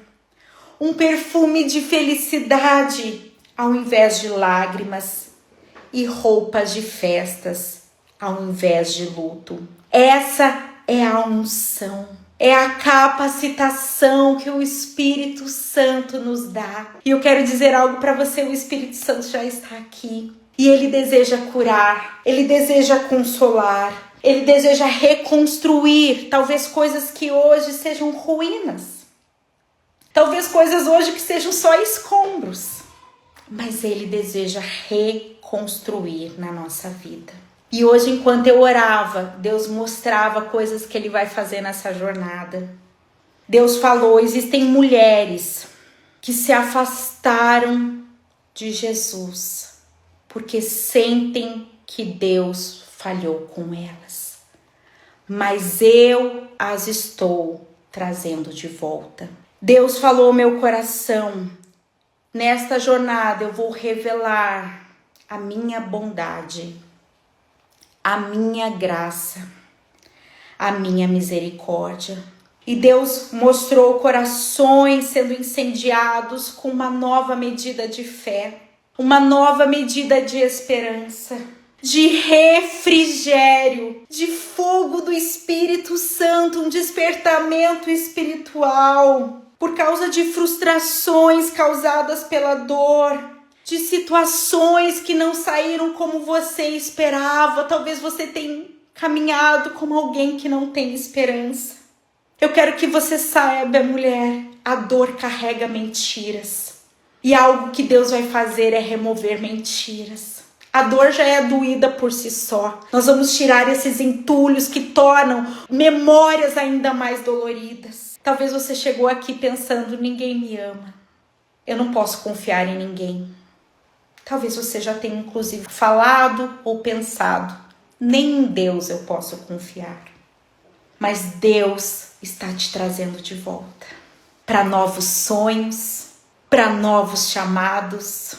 um perfume de felicidade ao invés de lágrimas e roupas de festas ao invés de luto. Essa é a unção. É a capacitação que o Espírito Santo nos dá. E eu quero dizer algo para você, o Espírito Santo já está aqui. E Ele deseja curar, Ele deseja consolar, Ele deseja reconstruir, talvez coisas que hoje sejam ruínas. Talvez coisas hoje que sejam só escombros. Mas Ele deseja reconstruir na nossa vida. E hoje, enquanto eu orava, Deus mostrava coisas que Ele vai fazer nessa jornada. Deus falou, existem mulheres que se afastaram de Jesus porque sentem que Deus falhou com elas. Mas eu as estou trazendo de volta. Deus falou ao meu coração, nesta jornada eu vou revelar a minha bondade, a minha graça, a minha misericórdia. E Deus mostrou corações sendo incendiados com uma nova medida de fé, uma nova medida de esperança, de refrigério, de fogo do Espírito Santo, um despertamento espiritual, por causa de frustrações causadas pela dor, de situações que não saíram como você esperava. Talvez você tenha caminhado como alguém que não tem esperança. Eu quero que você saiba, mulher, a dor carrega mentiras. E algo que Deus vai fazer é remover mentiras. A dor já é doída por si só. Nós vamos tirar esses entulhos que tornam memórias ainda mais doloridas. Talvez você chegou aqui pensando, ninguém me ama. Eu não posso confiar em ninguém. Talvez você já tenha inclusive falado ou pensado, nem em Deus eu posso confiar. Mas Deus está te trazendo de volta para novos sonhos, para novos chamados,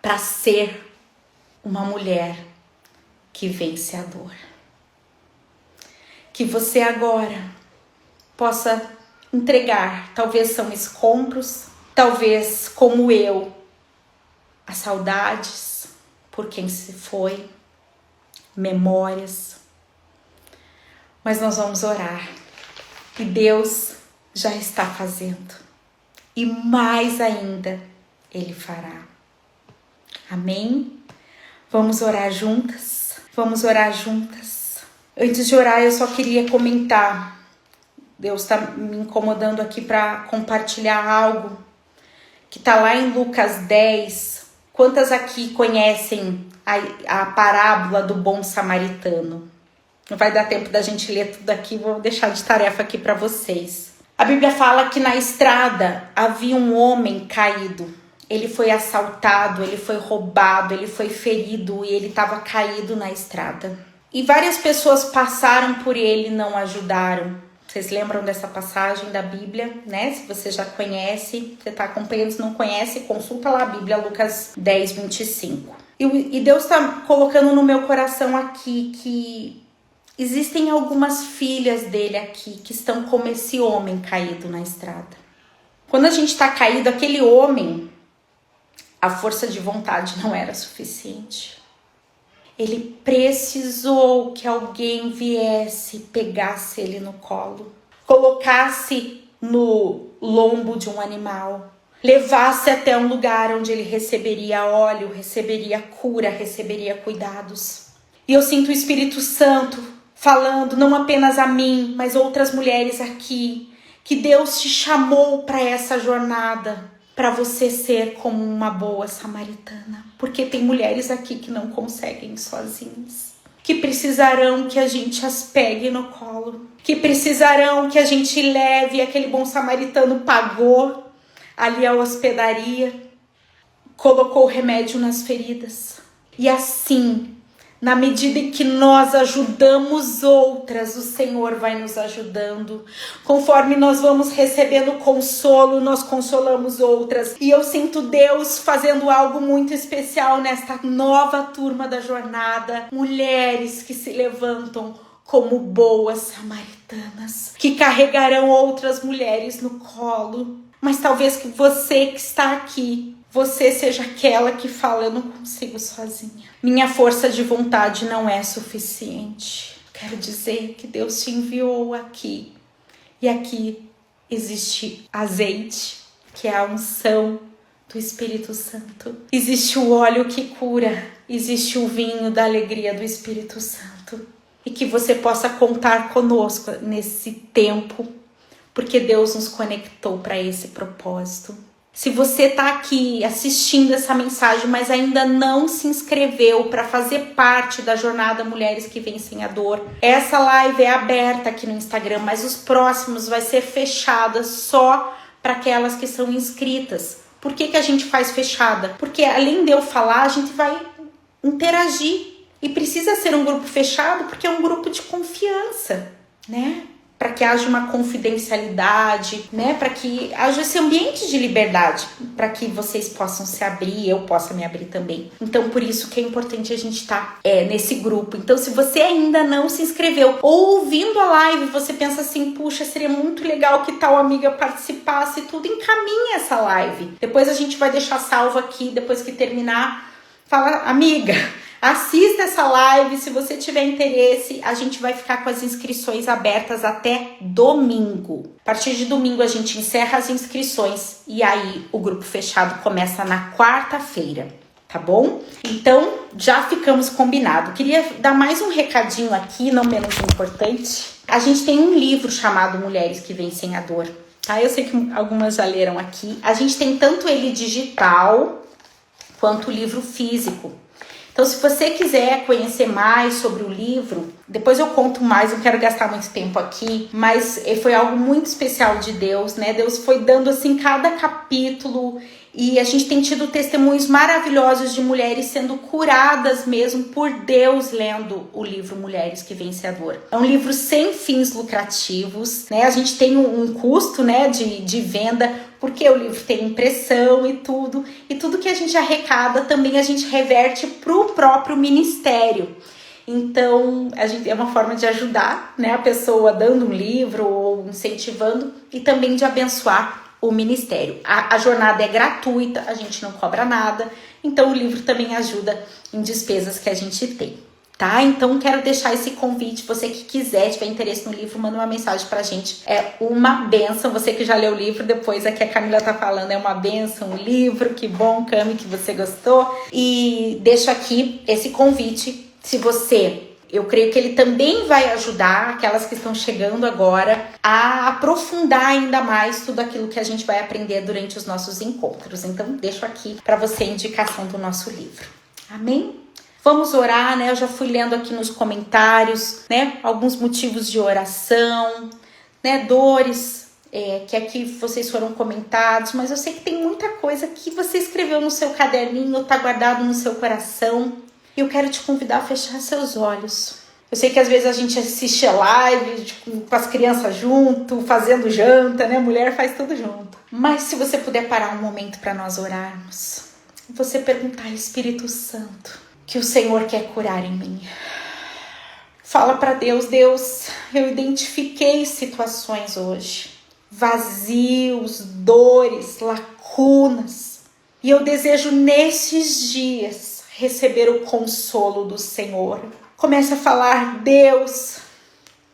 para ser uma mulher que vence a dor. Que você agora possa entregar, talvez são escombros, talvez como eu, as saudades por quem se foi, memórias. Mas nós vamos orar e Deus já está fazendo e mais ainda Ele fará. Amém? Vamos orar juntas? Vamos orar juntas. Antes de orar, eu só queria comentar. Deus está me incomodando aqui para compartilhar algo que está lá em Lucas 10. Quantas aqui conhecem a parábola do bom samaritano? Não vai dar tempo da gente ler tudo aqui, vou deixar de tarefa aqui para vocês. A Bíblia fala que na estrada havia um homem caído. Ele foi assaltado, ele foi roubado, ele foi ferido e ele estava caído na estrada. E várias pessoas passaram por ele e não ajudaram. Vocês lembram dessa passagem da Bíblia, né? Se você já conhece, você está acompanhando, se não conhece, consulta lá a Bíblia, Lucas 10, 25. E Deus está colocando no meu coração aqui que existem algumas filhas dele aqui que estão como esse homem caído na estrada. Quando a gente está caído, aquele homem, a força de vontade não era suficiente. Ele precisou que alguém viesse, pegasse ele no colo, colocasse no lombo de um animal, levasse até um lugar onde ele receberia óleo, receberia cura, receberia cuidados. E eu sinto o Espírito Santo falando não apenas a mim, mas outras mulheres aqui, que Deus te chamou para essa jornada, para você ser como uma boa samaritana. Porque tem mulheres aqui que não conseguem sozinhas, que precisarão que a gente as pegue no colo, que precisarão que a gente leve. Aquele bom samaritano pagou ali a hospedaria, colocou o remédio nas feridas. E assim, na medida em que nós ajudamos outras, o Senhor vai nos ajudando. Conforme nós vamos recebendo consolo, nós consolamos outras. E eu sinto Deus fazendo algo muito especial nesta nova turma da jornada. Mulheres que se levantam como boas samaritanas, que carregarão outras mulheres no colo. Mas talvez que você que está aqui, você seja aquela que fala, eu não consigo sozinha. Minha força de vontade não é suficiente. Quero dizer que Deus te enviou aqui. E aqui existe azeite, que é a unção do Espírito Santo. Existe o óleo que cura, existe o vinho da alegria do Espírito Santo. E que você possa contar conosco nesse tempo, porque Deus nos conectou para esse propósito. Se você está aqui assistindo essa mensagem, mas ainda não se inscreveu para fazer parte da jornada Mulheres que Vencem a Dor, essa live é aberta aqui no Instagram, mas os próximos vai ser fechada só para aquelas que são inscritas. Por que a gente faz fechada? Porque além de eu falar, a gente vai interagir. E precisa ser um grupo fechado porque é um grupo de confiança, né? Para que haja uma confidencialidade, né? Para que haja esse ambiente de liberdade, para que vocês possam se abrir, eu possa me abrir também. Então, por isso que é importante a gente estar nesse grupo. Então, se você ainda não se inscreveu ou ouvindo a live, você pensa assim, puxa, seria muito legal que tal amiga participasse e tudo, encaminha essa live. Depois a gente vai deixar salvo aqui, depois que terminar, fala, amiga, assista essa live, se você tiver interesse, a gente vai ficar com as inscrições abertas até domingo. A partir de domingo a gente encerra as inscrições e aí o grupo fechado começa na quarta-feira, tá bom? Então, já ficamos combinados. Queria dar mais um recadinho aqui, não menos importante. A gente tem um livro chamado Mulheres que Vencem a Dor, tá? Eu sei que algumas já leram aqui. A gente tem tanto ele digital quanto o livro físico. Então, se você quiser conhecer mais sobre o livro, depois eu conto mais, não quero gastar muito tempo aqui, mas foi algo muito especial de Deus, né? Deus foi dando, assim, cada capítulo e a gente tem tido testemunhos maravilhosos de mulheres sendo curadas mesmo por Deus lendo o livro Mulheres que Vencem a Dor. É um livro sem fins lucrativos, né? A gente tem um custo, né, de venda, porque o livro tem impressão e tudo que a gente arrecada também a gente reverte para o próprio ministério. Então, é uma forma de ajudar, né, a pessoa dando um livro ou incentivando e também de abençoar o ministério. A jornada é gratuita, a gente não cobra nada, então o livro também ajuda em despesas que a gente tem. Tá? Então, quero deixar esse convite. Você que quiser, tiver interesse no livro, manda uma mensagem pra gente. É uma bênção. Você que já leu o livro, depois aqui a Camila tá falando, é uma bênção o livro. Que bom, Cami, que você gostou. E deixo aqui esse convite. Se você... Eu creio que ele também vai ajudar aquelas que estão chegando agora a aprofundar ainda mais tudo aquilo que a gente vai aprender durante os nossos encontros. Então, deixo aqui para você a indicação do nosso livro. Amém? Vamos orar, né? Eu já fui lendo aqui nos comentários, né? Alguns motivos de oração, né? Dores, que aqui vocês foram comentados, mas eu sei que tem muita coisa que você escreveu no seu caderninho, tá guardado no seu coração. E eu quero te convidar a fechar seus olhos. Eu sei que às vezes a gente assiste a live com as crianças junto, fazendo janta, né? Mulher faz tudo junto. Mas se você puder parar um momento para nós orarmos, você perguntar, Espírito Santo, que o Senhor quer curar em mim. Fala para Deus, Deus, eu identifiquei situações hoje, vazios, dores, lacunas, e eu desejo nesses dias receber o consolo do Senhor. Comece a falar, Deus,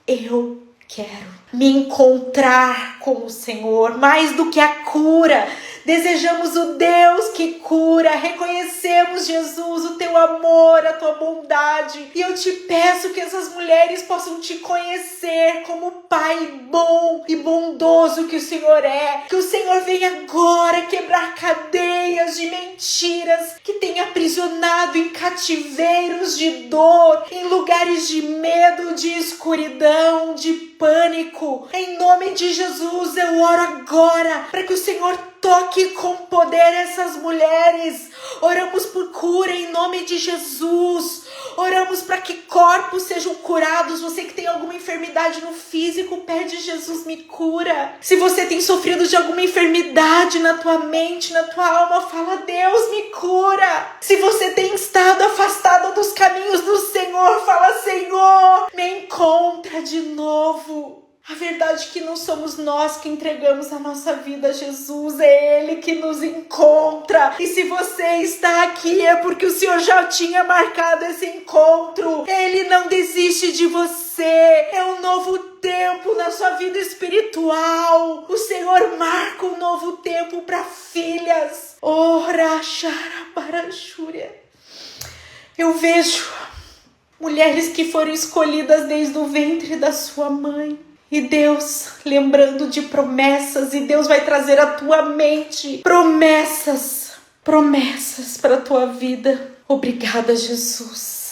eu quero me encontrar com o Senhor, mais do que a cura. Desejamos o Deus que cura, reconhecemos, Jesus, o teu amor, a tua bondade. E eu te peço que essas mulheres possam te conhecer como Pai bom e bondoso que o Senhor é. Que o Senhor venha agora quebrar cadeias de mentiras que tem aprisionado em cativeiros de dor, em lugares de medo, de escuridão, de pânico. Em nome de Jesus, eu oro agora para que o Senhor toque com poder essas mulheres. Oramos por cura em nome de Jesus. Oramos para que corpos sejam curados. Você que tem alguma enfermidade no físico, pede, Jesus, me cura. Se você tem sofrido de alguma enfermidade na tua mente, na tua alma, fala, Deus, me cura. Se você tem estado afastada dos caminhos do Senhor, fala, Senhor, me encontra de novo. A verdade é que não somos nós que entregamos a nossa vida a Jesus, é Ele que nos encontra. E se você está aqui é porque o Senhor já tinha marcado esse encontro. Ele não desiste de você. É um novo tempo na sua vida espiritual. O Senhor marca um novo tempo para filhas. Ora, xarabarachúria. Eu vejo mulheres que foram escolhidas desde o ventre da sua mãe. E Deus lembrando de promessas, e Deus vai trazer à tua mente promessas para a tua vida. Obrigada, Jesus.